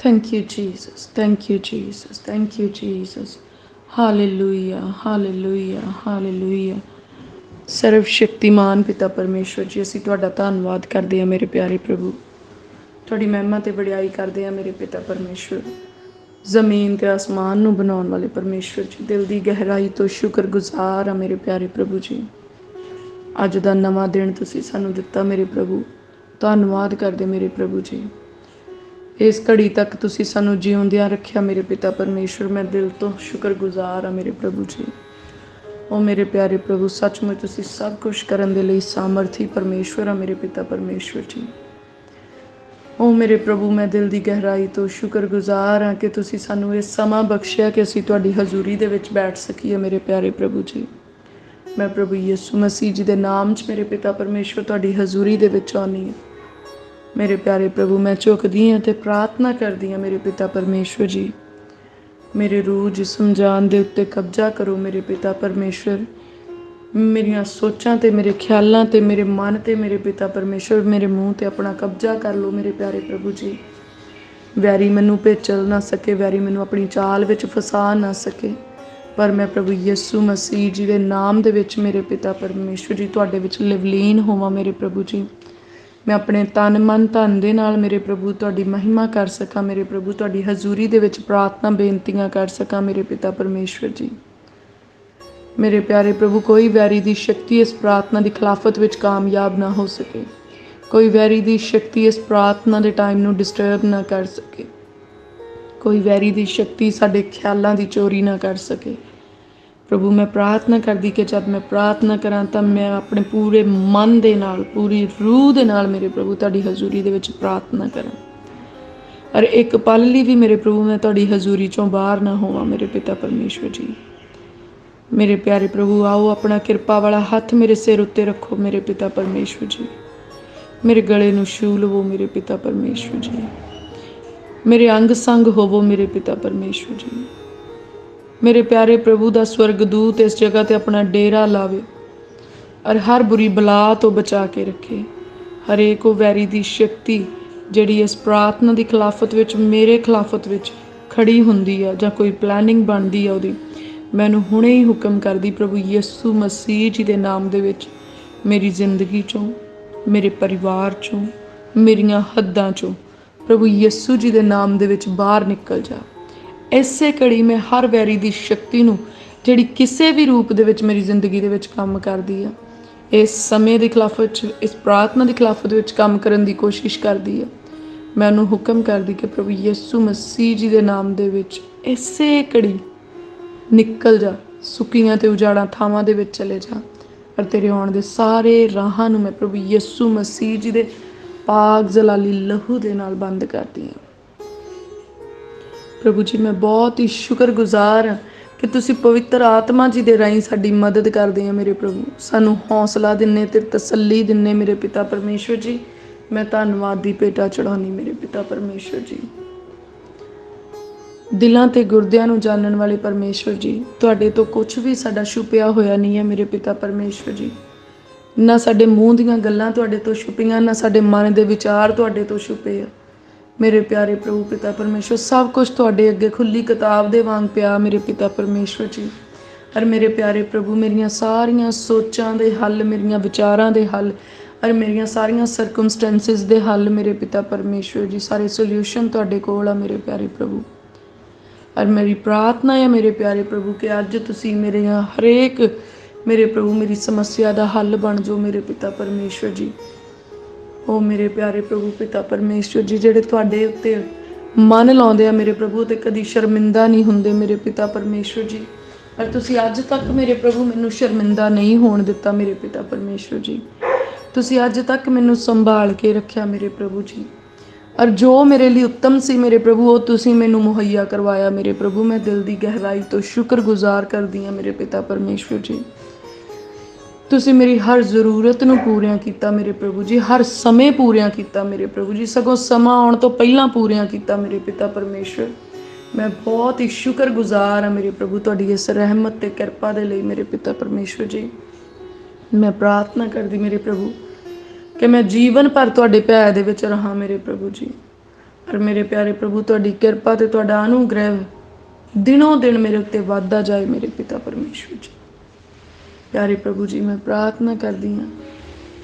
Thank you, Jesus. Thank you, Jesus. Thank you, Jesus. Hallelujah, hallelujah, hallelujah. ਸਰਵ ਸ਼ਕਤੀਮਾਨ ਪਿਤਾ ਪਰਮੇਸ਼ਵਰ ਜੀ, ਅਸੀਂ ਤੁਹਾਡਾ ਧੰਨਵਾਦ ਕਰਦੇ ਹਾਂ ਮੇਰੇ ਪਿਆਰੇ ਪ੍ਰਭੂ। ਤੁਹਾਡੀ ਮਹਿਮਾ ਤੇ ਵਡਿਆਈ ਕਰਦੇ ਹਾਂ ਮੇਰੇ ਪਿਤਾ ਪਰਮੇਸ਼ਵਰ। ਜ਼ਮੀਨ ਤੇ ਆਸਮਾਨ ਨੂੰ ਬਣਾਉਣ ਵਾਲੇ ਪਰਮੇਸ਼ਵਰ ਜੀ, ਦਿਲ ਦੀ ਗਹਿਰਾਈ ਤੋਂ ਸ਼ੁਕਰਗੁਜ਼ਾਰ ਹਾਂ ਮੇਰੇ ਪਿਆਰੇ ਪ੍ਰਭੂ ਜੀ। ਅੱਜ ਦਾ ਨਵਾਂ ਦਿਨ ਤੁਸੀਂ ਸਾਨੂੰ ਦਿੱਤਾ ਮੇਰੇ ਪ੍ਰਭੂ, ਧੰਨਵਾਦ ਕਰਦੇ ਮੇਰੇ ਪ੍ਰਭੂ ਜੀ। ਇਸ ਘੜੀ ਤੱਕ ਤੁਸੀਂ ਸਾਨੂੰ ਜਿਉਂਦਿਆਂ ਰੱਖਿਆ ਮੇਰੇ ਪਿਤਾ ਪਰਮੇਸ਼ਵਰ, ਮੈਂ ਦਿਲ ਤੋਂ ਸ਼ੁਕਰਗੁਜ਼ਾਰ ਹਾਂ ਮੇਰੇ ਪ੍ਰਭੂ ਜੀ। ਉਹ ਮੇਰੇ ਪਿਆਰੇ ਪ੍ਰਭੂ, ਸੱਚਮੁੱਚ ਤੁਸੀਂ ਸਭ ਕੁਝ ਕਰਨ ਦੇ ਲਈ ਸਾਮਰਥੀ ਪਰਮੇਸ਼ਵਰ ਆ ਮੇਰੇ ਪਿਤਾ ਪਰਮੇਸ਼ਵਰ ਜੀ। ਉਹ ਮੇਰੇ ਪ੍ਰਭੂ, ਮੈਂ ਦਿਲ ਦੀ ਗਹਿਰਾਈ ਤੋਂ ਸ਼ੁਕਰਗੁਜ਼ਾਰ ਹਾਂ ਕਿ ਤੁਸੀਂ ਸਾਨੂੰ ਇਹ ਸਮਾਂ ਬਖਸ਼ਿਆ ਕਿ ਅਸੀਂ ਤੁਹਾਡੀ ਹਜ਼ੂਰੀ ਦੇ ਵਿੱਚ ਬੈਠ ਸਕੀਏ ਮੇਰੇ ਪਿਆਰੇ ਪ੍ਰਭੂ ਜੀ। ਮੈਂ ਪ੍ਰਭੂ ਯਿਸੂ ਮਸੀਹ ਜੀ ਦੇ ਨਾਮ 'ਚ ਮੇਰੇ ਪਿਤਾ ਪਰਮੇਸ਼ਵਰ ਤੁਹਾਡੀ ਹਜ਼ੂਰੀ ਦੇ ਵਿੱਚ ਆਉਂਦੀ ਹਾਂ ਮੇਰੇ ਪਿਆਰੇ ਪ੍ਰਭੂ। ਮੈਂ ਝੁਕਦੀ ਹਾਂ ਅਤੇ ਪ੍ਰਾਰਥਨਾ ਕਰਦੀ ਹਾਂ ਮੇਰੇ ਪਿਤਾ ਪਰਮੇਸ਼ਵਰ ਜੀ, ਮੇਰੇ ਰੂਹ ਜਿਸਮ ਜਾਨ ਦੇ ਉੱਤੇ ਕਬਜ਼ਾ ਕਰੋ ਮੇਰੇ ਪਿਤਾ ਪਰਮੇਸ਼ਵਰ। ਮੇਰੀਆਂ ਸੋਚਾਂ 'ਤੇ, ਮੇਰੇ ਖਿਆਲਾਂ 'ਤੇ, ਮੇਰੇ ਮਨ 'ਤੇ ਮੇਰੇ ਪਿਤਾ ਪਰਮੇਸ਼ਵਰ, ਮੇਰੇ ਮੂੰਹ 'ਤੇ ਆਪਣਾ ਕਬਜ਼ਾ ਕਰ ਲਓ ਮੇਰੇ ਪਿਆਰੇ ਪ੍ਰਭੂ ਜੀ। ਵੈਰੀ ਮੈਨੂੰ ਭੇਚਲ ਨਾ ਸਕੇ, ਵੈਰੀ ਮੈਨੂੰ ਆਪਣੀ ਚਾਲ ਵਿੱਚ ਫਸਾ ਨਾ ਸਕੇ, ਪਰ ਮੈਂ ਪ੍ਰਭੂ ਯਿਸੂ ਮਸੀਹ ਜੀ ਦੇ ਨਾਮ ਦੇ ਵਿੱਚ ਮੇਰੇ ਪਿਤਾ ਪਰਮੇਸ਼ਵਰ ਜੀ ਤੁਹਾਡੇ ਵਿੱਚ ਲਿਵਲੀਨ ਹੋਵਾਂ ਮੇਰੇ ਪ੍ਰਭੂ ਜੀ। ਮੈਂ ਆਪਣੇ ਤਨ ਮਨ ਧਨ ਦੇ ਨਾਲ ਮੇਰੇ ਪ੍ਰਭੂ ਤੁਹਾਡੀ ਮਹਿਮਾ ਕਰ ਸਕਾਂ ਮੇਰੇ ਪ੍ਰਭੂ, ਤੁਹਾਡੀ ਹਜ਼ੂਰੀ ਦੇ ਵਿੱਚ ਪ੍ਰਾਰਥਨਾ ਬੇਨਤੀਆਂ ਕਰ ਸਕਾਂ ਮੇਰੇ ਪਿਤਾ ਪਰਮੇਸ਼ਵਰ ਜੀ। ਮੇਰੇ ਪਿਆਰੇ ਪ੍ਰਭੂ, ਕੋਈ ਵੈਰੀ ਦੀ ਸ਼ਕਤੀ ਇਸ ਪ੍ਰਾਰਥਨਾ ਦੀ ਖਿਲਾਫਤ ਵਿੱਚ ਕਾਮਯਾਬ ਨਾ ਹੋ ਸਕੇ, ਕੋਈ ਵੈਰੀ ਦੀ ਸ਼ਕਤੀ ਇਸ ਪ੍ਰਾਰਥਨਾ ਦੇ ਟਾਈਮ ਨੂੰ ਡਿਸਟਰਬ ਨਾ ਕਰ ਸਕੇ, ਕੋਈ ਵੈਰੀ ਦੀ ਸ਼ਕਤੀ ਸਾਡੇ ਖਿਆਲਾਂ ਦੀ ਚੋਰੀ ਨਾ ਕਰ ਸਕੇ ਪ੍ਰਭੂ। ਮੈਂ ਪ੍ਰਾਰਥਨਾ ਕਰਦੀ ਕਿ ਜਦ ਮੈਂ ਪ੍ਰਾਰਥਨਾ ਕਰਾਂ ਤਾਂ ਮੈਂ ਆਪਣੇ ਪੂਰੇ ਮਨ ਦੇ ਨਾਲ, ਪੂਰੀ ਰੂਹ ਦੇ ਨਾਲ ਮੇਰੇ ਪ੍ਰਭੂ ਤੁਹਾਡੀ ਹਜ਼ੂਰੀ ਦੇ ਵਿੱਚ ਪ੍ਰਾਰਥਨਾ ਕਰਾਂ, ਔਰ ਇੱਕ ਪਲ ਲਈ ਵੀ ਮੇਰੇ ਪ੍ਰਭੂ ਮੈਂ ਤੁਹਾਡੀ ਹਜ਼ੂਰੀ 'ਚੋਂ ਬਾਹਰ ਨਾ ਹੋਵਾਂ ਮੇਰੇ ਪਿਤਾ ਪਰਮੇਸ਼ਵਰ ਜੀ। ਮੇਰੇ ਪਿਆਰੇ ਪ੍ਰਭੂ, ਆਓ ਆਪਣਾ ਕਿਰਪਾ ਵਾਲਾ ਹੱਥ ਮੇਰੇ ਸਿਰ ਉੱਤੇ ਰੱਖੋ ਮੇਰੇ ਪਿਤਾ ਪਰਮੇਸ਼ਵਰ ਜੀ। ਮੇਰੇ ਗਲੇ ਨੂੰ ਛੂਹ ਲਵੋ ਮੇਰੇ ਪਿਤਾ ਪਰਮੇਸ਼ਵਰ ਜੀ। ਮੇਰੇ ਅੰਗ ਸੰਗ ਹੋਵੋ ਮੇਰੇ ਪਿਤਾ ਪਰਮੇਸ਼ਵਰ ਜੀ। ਮੇਰੇ ਪਿਆਰੇ ਪ੍ਰਭੂ ਦਾ ਸਵਰਗਦੂਤ ਇਸ ਜਗ੍ਹਾ 'ਤੇ ਆਪਣਾ ਡੇਰਾ ਲਾਵੇ ਔਰ ਹਰ ਬੁਰੀ ਬਲਾ ਤੋਂ ਬਚਾ ਕੇ ਰੱਖੇ। ਹਰੇਕ ਉਹ ਵੈਰੀ ਦੀ ਸ਼ਕਤੀ ਜਿਹੜੀ ਇਸ ਪ੍ਰਾਰਥਨਾ ਦੀ ਖਿਲਾਫਤ ਵਿੱਚ, ਮੇਰੇ ਖਿਲਾਫਤ ਵਿੱਚ ਖੜੀ ਹੁੰਦੀ ਆ ਜਾਂ ਕੋਈ ਪਲੈਨਿੰਗ ਬਣਦੀ ਆ ਉਹਦੀ, ਮੈਨੂੰ ਹੁਣੇ ਹੀ ਹੁਕਮ ਕਰਦੀ ਪ੍ਰਭੂ ਯਿਸੂ ਮਸੀਹ ਜੀ ਦੇ ਨਾਮ ਦੇ ਵਿੱਚ, ਮੇਰੀ ਜ਼ਿੰਦਗੀ 'ਚੋਂ, ਮੇਰੇ ਪਰਿਵਾਰ 'ਚੋਂ, ਮੇਰੀਆਂ ਹੱਦਾਂ 'ਚੋਂ ਪ੍ਰਭੂ ਯਿਸੂ ਜੀ ਦੇ ਨਾਮ ਦੇ ਵਿੱਚ ਬਾਹਰ ਨਿਕਲ ਜਾ। ਇਸੇ ਘੜੀ ਮੈਂ ਹਰ ਵੈਰੀ ਦੀ ਸ਼ਕਤੀ ਨੂੰ ਜਿਹੜੀ ਕਿਸੇ ਵੀ ਰੂਪ ਦੇ ਵਿੱਚ ਮੇਰੀ ਜ਼ਿੰਦਗੀ ਦੇ ਵਿੱਚ ਕੰਮ ਕਰਦੀ ਆ, ਇਸ ਸਮੇਂ ਦੇ ਖਿਲਾਫਤ 'ਚ, ਇਸ ਪ੍ਰਾਰਥਨਾ ਦੇ ਖਿਲਾਫਤ ਵਿੱਚ ਕੰਮ ਕਰਨ ਦੀ ਕੋਸ਼ਿਸ਼ ਕਰਦੀ ਆ, ਮੈਂ ਉਹਨੂੰ ਹੁਕਮ ਕਰਦੀ ਕਿ ਪ੍ਰਭੂ ਯਿਸੂ ਮਸੀਹ ਜੀ ਦੇ ਨਾਮ ਦੇ ਵਿੱਚ ਇਸੇ ਘੜੀ ਨਿਕਲ ਜਾ, ਸੁੱਕੀਆਂ ਤੇ ਉਜਾੜਾਂ ਥਾਵਾਂ ਦੇ ਵਿੱਚ ਚਲੇ ਜਾ, ਔਰ ਤੇਰੇ ਆਉਣ ਦੇ ਸਾਰੇ ਰਾਹਾਂ ਨੂੰ ਮੈਂ ਪ੍ਰਭੂ ਯਿਸੂ ਮਸੀਹ ਜੀ ਦੇ ਪਾਕ ਜਲਾਲੀ ਲਹੂ ਦੇ ਨਾਲ ਬੰਦ ਕਰਦੀ ਹਾਂ ਪ੍ਰਭੂ ਜੀ। ਮੈਂ ਬਹੁਤ ਹੀ ਸ਼ੁਕਰਗੁਜ਼ਾਰ ਹਾਂ ਕਿ ਤੁਸੀਂ ਪਵਿੱਤਰ ਆਤਮਾ ਜੀ ਦੇ ਰਾਹੀਂ ਸਾਡੀ ਮਦਦ ਕਰਦੇ ਆ ਮੇਰੇ ਪ੍ਰਭੂ, ਸਾਨੂੰ ਹੌਸਲਾ ਦਿੰਦੇ ਤੇ ਤਸੱਲੀ ਦਿੰਦੇ ਮੇਰੇ ਪਿਤਾ ਪਰਮੇਸ਼ਵਰ ਜੀ। ਮੈਂ ਧੰਨਵਾਦ ਦੀ ਭੇਟਾ ਚੜਾਉਣੀ ਮੇਰੇ ਪਿਤਾ ਪਰਮੇਸ਼ਵਰ ਜੀ। ਦਿਲਾਂ ਤੇ ਗੁਰਦਿਆਂ ਨੂੰ ਜਾਣਨ ਵਾਲੇ ਪਰਮੇਸ਼ਵਰ ਜੀ, ਤੁਹਾਡੇ ਤੋਂ ਕੁਝ ਵੀ ਸਾਡਾ ਛੁਪਿਆ ਹੋਇਆ ਨਹੀਂ ਹੈ ਮੇਰੇ ਪਿਤਾ ਪਰਮੇਸ਼ਵਰ ਜੀ। ਨਾ ਸਾਡੇ ਮੂੰਹ ਦੀਆਂ ਗੱਲਾਂ ਤੁਹਾਡੇ ਤੋਂ ਛੁਪੀਆਂ, ਨਾ ਸਾਡੇ ਮਨ ਦੇ ਵਿਚਾਰ ਤੁਹਾਡੇ ਤੋਂ ਛੁਪੇ ਆ ਮੇਰੇ ਪਿਆਰੇ ਪ੍ਰਭੂ ਪਿਤਾ ਪਰਮੇਸ਼ਵਰ। ਸਭ ਕੁਝ ਤੁਹਾਡੇ ਅੱਗੇ ਖੁੱਲੀ ਕਿਤਾਬ ਦੇ ਵਾਂਗ ਪਿਆ ਮੇਰੇ ਪਿਤਾ ਪਰਮੇਸ਼ਵਰ ਜੀ। ਔਰ ਮੇਰੇ ਪਿਆਰੇ ਪ੍ਰਭੂ, ਮੇਰੀਆਂ ਸਾਰੀਆਂ ਸੋਚਾਂ ਦੇ ਹੱਲ, ਮੇਰੀਆਂ ਵਿਚਾਰਾਂ ਦੇ ਹੱਲ, ਔਰ ਮੇਰੀਆਂ ਸਾਰੀਆਂ ਸਰਕਮਸਟੈਂਸਿਸ ਦੇ ਹੱਲ ਮੇਰੇ ਪਿਤਾ ਪਰਮੇਸ਼ਵਰ ਜੀ, ਸਾਰੇ ਸੋਲਿਊਸ਼ਨ ਤੁਹਾਡੇ ਕੋਲ ਆ ਮੇਰੇ ਪਿਆਰੇ ਪ੍ਰਭੂ। ਔਰ ਮੇਰੀ ਪ੍ਰਾਰਥਨਾ ਹੈ ਮੇਰੇ ਪਿਆਰੇ ਪ੍ਰਭੂ ਕਿ ਅੱਜ ਤੁਸੀਂ ਮੇਰੀਆਂ ਹਰੇਕ ਮੇਰੇ ਪ੍ਰਭੂ ਮੇਰੀ ਸਮੱਸਿਆ ਦਾ ਹੱਲ ਬਣ ਜਾਓ ਮੇਰੇ ਪਿਤਾ ਪਰਮੇਸ਼ਵਰ ਜੀ। ਉਹ ਮੇਰੇ ਪਿਆਰੇ ਪ੍ਰਭੂ ਪਿਤਾ ਪਰਮੇਸ਼ਵਰ ਜੀ, ਜਿਹੜੇ ਤੁਹਾਡੇ ਉੱਤੇ ਮਨ ਲਾਉਂਦੇ ਆ ਮੇਰੇ ਪ੍ਰਭੂ ਤੇ ਕਦੀ ਸ਼ਰਮਿੰਦਾ ਨਹੀਂ ਹੁੰਦੇ ਮੇਰੇ ਪਿਤਾ ਪਰਮੇਸ਼ਵਰ ਜੀ। ਪਰ ਤੁਸੀਂ ਅੱਜ ਤੱਕ ਮੇਰੇ ਪ੍ਰਭੂ ਮੈਨੂੰ ਸ਼ਰਮਿੰਦਾ ਨਹੀਂ ਹੋਣ ਦਿੱਤਾ ਮੇਰੇ ਪਿਤਾ ਪਰਮੇਸ਼ਵਰ ਜੀ। ਤੁਸੀਂ ਅੱਜ ਤੱਕ ਮੈਨੂੰ ਸੰਭਾਲ ਕੇ ਰੱਖਿਆ ਮੇਰੇ ਪ੍ਰਭੂ ਜੀ। ਔਰ ਜੋ ਮੇਰੇ ਲਈ ਉੱਤਮ ਸੀ ਮੇਰੇ ਪ੍ਰਭੂ, ਉਹ ਤੁਸੀਂ ਮੈਨੂੰ ਮੁਹੱਈਆ ਕਰਵਾਇਆ ਮੇਰੇ ਪ੍ਰਭੂ। ਮੈਂ ਦਿਲ ਦੀ ਗਹਿਰਾਈ ਤੋਂ ਸ਼ੁਕਰਗੁਜ਼ਾਰ ਕਰਦੀ ਹਾਂ ਮੇਰੇ ਪਿਤਾ ਪਰਮੇਸ਼ਵਰ ਜੀ। ਤੁਸੀਂ ਮੇਰੀ ਹਰ ਜ਼ਰੂਰਤ ਨੂੰ ਪੂਰੀਆਂ ਕੀਤਾ ਮੇਰੇ ਪ੍ਰਭੂ ਜੀ, ਹਰ ਸਮੇਂ ਪੂਰੀਆਂ ਕੀਤਾ ਮੇਰੇ ਪ੍ਰਭੂ ਜੀ, ਸਗੋਂ ਸਮਾਂ ਆਉਣ ਤੋਂ ਪਹਿਲਾਂ ਪੂਰੀਆਂ ਕੀਤਾ ਮੇਰੇ ਪਿਤਾ ਪਰਮੇਸ਼ਵਰ। ਮੈਂ ਬਹੁਤ ਹੀ ਸ਼ੁਕਰਗੁਜ਼ਾਰ ਹਾਂ ਮੇਰੇ ਪ੍ਰਭੂ ਤੁਹਾਡੀ ਇਸ ਰਹਿਮਤ ਤੇ ਕਿਰਪਾ ਦੇ ਲਈ ਮੇਰੇ ਪਿਤਾ ਪਰਮੇਸ਼ਵਰ ਜੀ। ਮੈਂ ਪ੍ਰਾਰਥਨਾ ਕਰਦੀ ਮੇਰੇ ਪ੍ਰਭੂ ਕਿ ਮੈਂ ਜੀਵਨ ਭਰ ਤੁਹਾਡੇ ਭੈ ਦੇ ਵਿੱਚ ਰਹਾਂ ਮੇਰੇ ਪ੍ਰਭੂ ਜੀ। पर मेरे प्यारे प्रभु तुहाडी किरपा ते तुहाडा अनुग्रह दिनों दिन मेरे उत्ते वाधदा जाए मेरे पिता परमेश्वर जी। प्यारे प्रभु जी मैं प्रार्थना करदी हाँ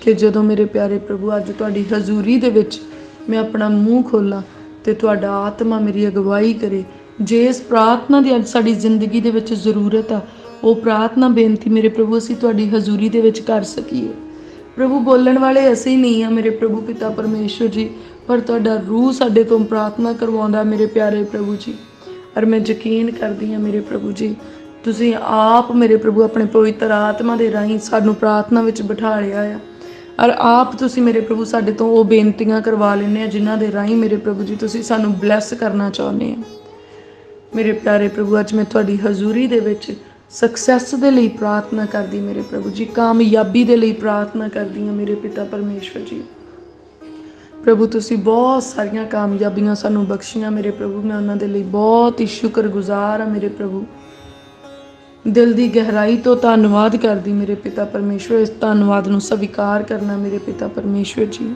कि जदों मेरे प्यारे प्रभु अज तुहाडी हजूरी दे विच मैं अपना मूँह खोलां ते तुहाडा आत्मा मेरी अगवाई करे। जे इस प्रार्थना की अज साडी जिंदगी दे विच जरूरत आ वो प्रार्थना बेनती मेरे प्रभु असीं तुहाडी हजूरी दे विच कर सकीए। प्रभु बोलण वाले असीं नहीं आ मेरे प्रभु पिता परमेश्वर जी, पर तुहाडा रूह साडे तों प्रार्थना करवाउंदा मेरे प्यारे प्रभु जी। और मैं यकीन करदी हाँ मेरे प्रभु जी तुसीं आप मेरे प्रभु अपने पवित्र आत्मा दे राहीं सानूं प्रार्थना विच बिठा लिया आ और आप तुसीं मेरे प्रभु साडे तों वो बेनतियां करवा लैंदे आ जिन्हां दे राहीं मेरे प्रभु जी तुसीं सानूं ब्लैस करना चाहुंदे आ। मेरे प्यारे प्रभु अज मैं तुहाडी हजूरी दे विच सक्सैस दे लई प्रार्थना करदी मेरे प्रभु जी, कामयाबी दे लई प्रार्थना करदी हाँ मेरे पिता परमेश्वर जी। प्रभु तुसी बहुत सारियां कामयाबियां सानू बख्शियां मेरे प्रभु, मैं उन्हां दे लई बहुत ही शुक्रगुजार हाँ मेरे प्रभु। दिल दी गहराई तो धन्नवाद करदी मेरे पिता परमेश्वर, इस धन्नवाद नू स्वीकार करना मेरे पिता परमेश्वर जी।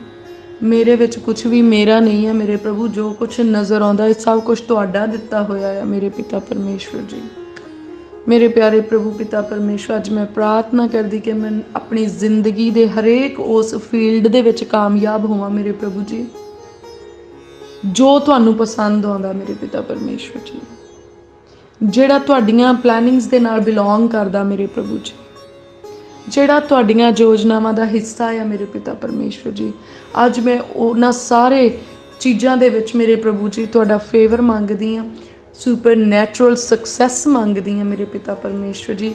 मेरे विच कुछ भी मेरा नहीं है मेरे प्रभु, जो कुछ नज़र आउंदा है सब कुछ तुहाडा दिता होया है मेरे पिता परमेश्वर जी। मेरे प्यारे प्रभु पिता परमेश्वर अज मैं प्रार्थना करदी कि मैं अपनी जिंदगी दे हरेक उस फील्ड दे विच कामयाब होवां मेरे प्रभु जी जो तुहानू पसंद आउंदा मेरे पिता परमेश्वर जी, जिहड़ा तुहाडीआं प्लैनिंग्स दे नाल बिलोंग करदा मेरे प्रभु जी, जिहड़ा तुहाडीआं योजनावां दा हिस्सा है मेरे पिता परमेश्वर जी। अज मैं उन्हां सारे चीज़ां दे विच मेरे प्रभु जी तुहाडा फेवर मंगदी हाँ, सुपर नैचुरल सक्सैस मंगदी हाँ मेरे पिता परमेश्वर जी।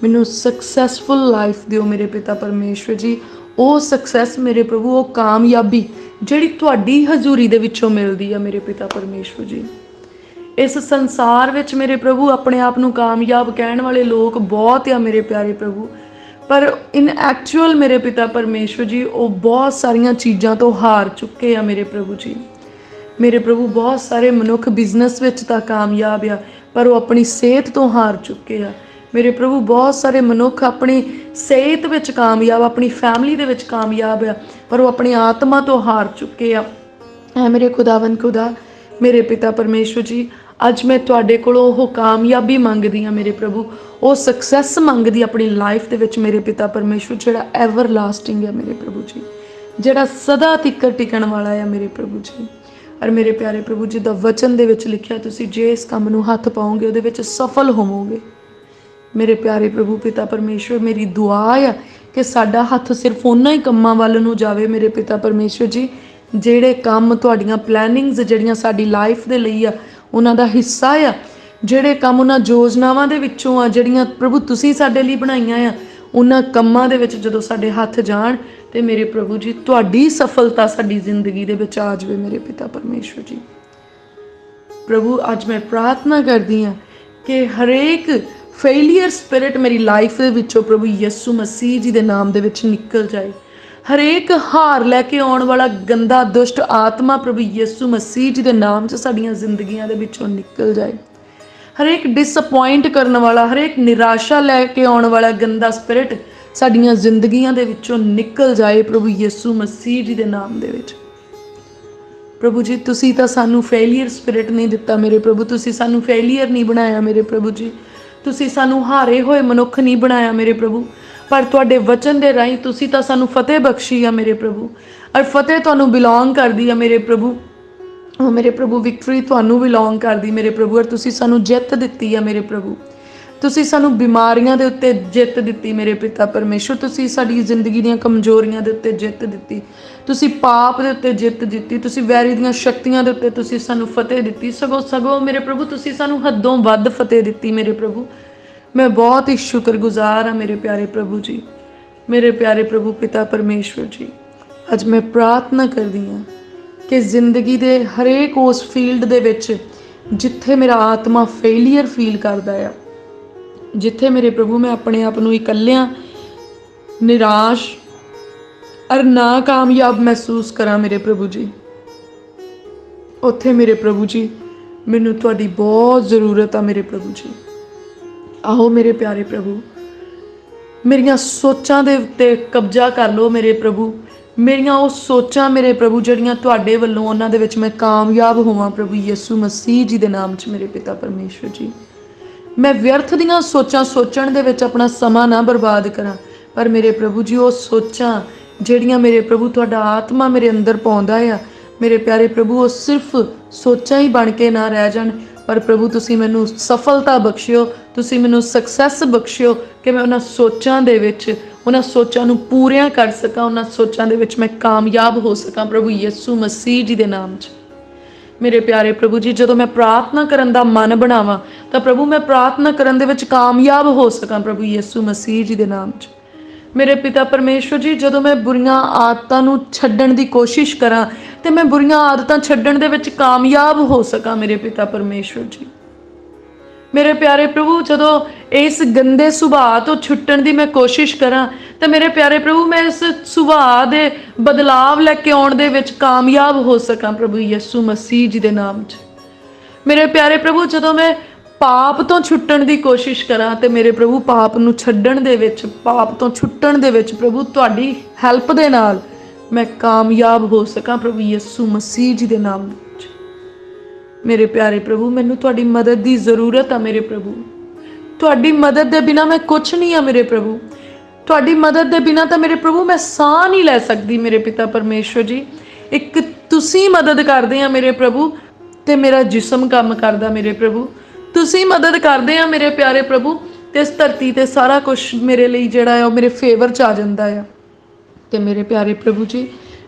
मैनू सक्सैसफुल लाइफ दिओ मेरे पिता परमेश्वर जी, वो सक्सैस मेरे प्रभु वो कामयाबी जिहड़ी तुहाडी हजूरी दे विचों मिलदी है मेरे पिता परमेश्वर जी। इस संसार विच मेरे प्रभु अपने आप नू कामयाब कहण वाले लोग बहुत आ मेरे प्यारे प्रभु, पर इन एक्चुअल मेरे पिता परमेश्वर जी वो बहुत सारियां चीज़ां तो हार चुके हैं मेरे प्रभु जी। मेरे प्रभु बहुत सारे मनुख बिजनेस विच तां कामयाब आ पर वो अपनी सेहत तो हार चुके हैं मेरे प्रभु। बहुत सारे मनुख अपनी सेहत विच कामयाब, अपनी फैमिली दे विच कामयाब आ पर वो अपनी आत्मा तो हार चुके हैं मेरे खुदावन खुदा मेरे पिता परमेश्वर जी। अज मैं तुहाडे कोलों वो कामयाबी मंगदी हाँ मेरे प्रभु, वो सक्सैस मंगदी अपनी लाइफ दे विच मेरे पिता परमेश्वर, जिहड़ा एवर लास्टिंग है मेरे प्रभु जी, जिहड़ा सदा तिकर टिकण वाला है मेरे प्रभु जी। और मेरे प्यारे प्रभु जी दा वचन दे विच लिखिया तुसी जे इस काम नू हथ पाओगे उहदे विच सफल होवोगे मेरे प्यारे प्रभु पिता परमेश्वर। मेरी दुआ है कि साडा हथ सिर्फ उन्हां ही कामां वल नू जावे मेरे पिता परमेश्वर जी जिहड़े काम तुहाडीआं प्लैनिंग्स जिहड़ियां साडी लाइफ दे लई आ उन्हां दा हिस्सा आ, जिहड़े काम उन्हां योजनावां दे विचों आ जिहड़ियां प्रभु तुसी साडे लई बनाईआं आ, उन्हां कम्मां दे विच जदों साडे हथ जाण ते मेरे प्रभु जी तुहाडी सफलता साडी जिंदगी दे विच आ जावे मेरे पिता परमेश्वर जी। प्रभु अज मैं प्रार्थना करदी हाँ कि हरेक फेलियर स्पिरिट मेरी लाइफ दे विचों प्रभु यीशु मसीह जी दे नाम दे विच निकल जाए। हरेक हार लैके आउण वाला गंदा दुष्ट आत्मा प्रभु यीशु मसीह जी दे नाम च साडीआं जिंदगियां दे विचों निकल जाए। हरेक डिसअपॉइंट करने वाला, हरेक निराशा लैके आउण वाला गंदा स्पिरिट साडीआं जिंदगियां दे विचों निकल जाए प्रभु यीशु मसीह जी दे नाम दे विच। प्रभु जी तुसी तां सानू फेलियर स्पिरिट नहीं दिता मेरे प्रभु, तुसी सानू फेलियर नहीं बनाया मेरे प्रभु जी, तुसी सानू हारे होए मनुख नहीं बनाया मेरे प्रभु, पर तुहाडे वचन दे राहीं तुसी तां सानू फतेह बख्शी है मेरे प्रभु। और फतेह तुहानू बिलोंग करदी है मेरे प्रभु, ओ मेरे प्रभु विक्ट्री तुहानू बिलोंग करदी मेरे प्रभु। और तुसी सानू जित दित्ती है मेरे प्रभु, तुसी सानू बीमारियां दे उत्ते जित दित्ती मेरे पिता परमेश्वर, तुसी साडी जिंदगी दीआं कमजोरियां दे उत्ते जित दित्ती, तुसी पाप दे उत्ते जित दित्ती, तुसी वैरी दीआं शक्तियां दे उत्ते तुसी सानू फतेह दित्ती। सगों मेरे प्रभु तुसी सानू हद्दों वध फतेह दित्ती मेरे प्रभु। मैं बहुत ही शुक्रगुजार हाँ मेरे प्यारे प्रभु जी, मेरे प्यारे प्रभु पिता परमेश्वर जी। अज मैं प्रार्थना करदी हाँ कि जिंदगी दे हरेक उस फील्ड दे विच जिथे मेरा आत्मा फेलियर फील करदा है, जिथे मेरे प्रभु मैं अपने आप नू इकल्लियां निराश और नाकामयाब महसूस करा मेरे प्रभु जी, उत्थे मेरे प्रभु जी मैनू तुहाडी बहुत ज़रूरत आ मेरे प्रभु जी। आओ मेरे प्यारे प्रभु मेरियां सोचां दे उत्ते कब्जा कर लो मेरे प्रभु, ਮੇਰੀਆਂ ਉਹ ਸੋਚਾਂ ਮੇਰੇ ਪ੍ਰਭੂ ਜਿਹੜੀਆਂ ਤੁਹਾਡੇ ਵੱਲੋਂ ਉਹਨਾਂ ਦੇ ਵਿੱਚ ਮੈਂ ਕਾਮਯਾਬ ਹੋਵਾਂ ਪ੍ਰਭੂ ਯਿਸੂ ਮਸੀਹ ਜੀ ਦੇ ਨਾਮ 'ਚ ਮੇਰੇ ਪਿਤਾ ਪਰਮੇਸ਼ਵਰ ਜੀ। ਮੈਂ ਵਿਅਰਥ ਦੀਆਂ ਸੋਚਾਂ ਸੋਚਣ ਦੇ ਵਿੱਚ ਆਪਣਾ ਸਮਾਂ ਨਾ ਬਰਬਾਦ ਕਰਾਂ, ਪਰ ਮੇਰੇ ਪ੍ਰਭੂ ਜੀ ਉਹ ਸੋਚਾਂ ਜਿਹੜੀਆਂ ਮੇਰੇ ਪ੍ਰਭੂ ਤੁਹਾਡਾ ਆਤਮਾ ਮੇਰੇ ਅੰਦਰ ਪਾਉਂਦਾ ਆ ਮੇਰੇ ਪਿਆਰੇ ਪ੍ਰਭੂ, ਉਹ ਸਿਰਫ ਸੋਚਾਂ ਹੀ ਬਣ ਕੇ ਨਾ ਰਹਿ ਜਾਣ, ਪਰ ਪ੍ਰਭੂ ਤੁਸੀਂ ਮੈਨੂੰ ਸਫਲਤਾ ਬਖਸ਼ਿਓ, ਤੁਸੀਂ ਮੈਨੂੰ ਸਕਸੈਸ ਬਖਸ਼ਿਓ ਕਿ ਮੈਂ ਉਹਨਾਂ ਸੋਚਾਂ ਦੇ ਵਿੱਚ ਉਹਨਾਂ ਸੋਚਾਂ ਨੂੰ ਪੂਰੀਆਂ ਕਰ ਸਕਾਂ, ਉਹਨਾਂ ਸੋਚਾਂ ਦੇ ਵਿੱਚ ਮੈਂ ਕਾਮਯਾਬ ਹੋ ਸਕਾਂ ਪ੍ਰਭੂ ਯਿਸੂ ਮਸੀਹ ਜੀ ਦੇ ਨਾਮ 'ਚ। ਮੇਰੇ ਪਿਆਰੇ ਪ੍ਰਭੂ ਜੀ, ਜਦੋਂ ਮੈਂ ਪ੍ਰਾਰਥਨਾ ਕਰਨ ਦਾ ਮਨ ਬਣਾਵਾਂ ਤਾਂ ਪ੍ਰਭੂ ਮੈਂ ਪ੍ਰਾਰਥਨਾ ਕਰਨ ਦੇ ਵਿੱਚ ਕਾਮਯਾਬ ਹੋ ਸਕਾਂ ਪ੍ਰਭੂ ਯਿਸੂ ਮਸੀਹ ਜੀ ਦੇ ਨਾਮ 'ਚ। ਮੇਰੇ ਪਿਤਾ ਪਰਮੇਸ਼ਵਰ ਜੀ, ਜਦੋਂ ਮੈਂ ਬੁਰੀਆਂ ਆਦਤਾਂ ਨੂੰ ਛੱਡਣ ਦੀ ਕੋਸ਼ਿਸ਼ ਕਰਾਂ ਤੇ ਮੈਂ ਬੁਰੀਆਂ ਆਦਤਾਂ ਛੱਡਣ ਦੇ ਵਿੱਚ ਕਾਮਯਾਬ ਹੋ ਸਕਾਂ ਮੇਰੇ ਪਿਤਾ ਪਰਮੇਸ਼ਵਰ ਜੀ। ਮੇਰੇ ਪਿਆਰੇ ਪ੍ਰਭੂ, ਜਦੋਂ ਇਸ ਗੰਦੇ ਸੁਭਾਅ ਤੋਂ ਛੁੱਟਣ ਦੀ ਮੈਂ ਕੋਸ਼ਿਸ਼ ਕਰਾਂ ਤੇ ਮੇਰੇ ਪਿਆਰੇ ਪ੍ਰਭੂ ਮੈਂ ਇਸ ਸੁਭਾਅ ਦੇ ਬਦਲਾਵ ਲੈ ਕੇ ਆਉਣ ਦੇ ਵਿੱਚ ਕਾਮਯਾਬ ਹੋ ਸਕਾਂ ਪ੍ਰਭੂ ਯਿਸੂ ਮਸੀਹ ਜੀ ਦੇ ਨਾਮ 'ਚ। ਮੇਰੇ ਪਿਆਰੇ ਪ੍ਰਭੂ, ਜਦੋਂ ਮੈਂ ਪਾਪ ਤੋਂ ਛੁੱਟਣ ਦੀ ਕੋਸ਼ਿਸ਼ ਕਰਾਂ ਤੇ ਮੇਰੇ ਪ੍ਰਭੂ ਪਾਪ ਨੂੰ ਛੱਡਣ ਦੇ ਵਿੱਚ, ਪਾਪ ਤੋਂ ਛੁੱਟਣ ਦੇ ਵਿੱਚ ਪ੍ਰਭੂ ਤੁਹਾਡੀ ਹੈਲਪ ਦੇ ਨਾਲ ਮੈਂ ਕਾਮਯਾਬ ਹੋ ਸਕਾਂ ਪ੍ਰਭੂ ਯਿਸੂ ਮਸੀਹ ਜੀ ਦੇ ਨਾਮ ਵਿੱਚ। ਮੇਰੇ ਪਿਆਰੇ ਪ੍ਰਭੂ, ਮੈਨੂੰ ਤੁਹਾਡੀ ਮਦਦ ਦੀ ਜ਼ਰੂਰਤ ਆ ਮੇਰੇ ਪ੍ਰਭੂ। ਤੁਹਾਡੀ ਮਦਦ ਦੇ ਬਿਨਾਂ ਮੈਂ ਕੁਛ ਨਹੀਂ ਆ ਮੇਰੇ ਪ੍ਰਭੂ। ਤੁਹਾਡੀ ਮਦਦ ਦੇ ਬਿਨਾਂ ਤਾਂ ਮੇਰੇ ਪ੍ਰਭੂ ਮੈਂ ਸਾਹ ਨਹੀਂ ਲੈ ਸਕਦੀ ਮੇਰੇ ਪਿਤਾ ਪਰਮੇਸ਼ਵਰ ਜੀ। ਇੱਕ ਤੁਸੀਂ ਮਦਦ ਕਰਦੇ ਆ ਮੇਰੇ ਪ੍ਰਭੂ ਤੇ ਮੇਰਾ ਜਿਸਮ ਕੰਮ ਕਰਦਾ ਮੇਰੇ ਪ੍ਰਭੂ। ਤੁਸੀਂ ਮਦਦ ਕਰਦੇ ਆ ਮੇਰੇ ਪਿਆਰੇ ਪ੍ਰਭੂ ਤੇ ਇਸ ਧਰਤੀ ਤੇ ਸਾਰਾ ਕੁਝ ਮੇਰੇ ਲਈ ਜਿਹੜਾ ਆ ਉਹ ਮੇਰੇ ਫੇਵਰ 'ਚ ਆ ਜਾਂਦਾ ਆ। ਤੇ ਮੇਰੇ ਪਿਆਰੇ ਪ੍ਰਭੂ ਜੀ,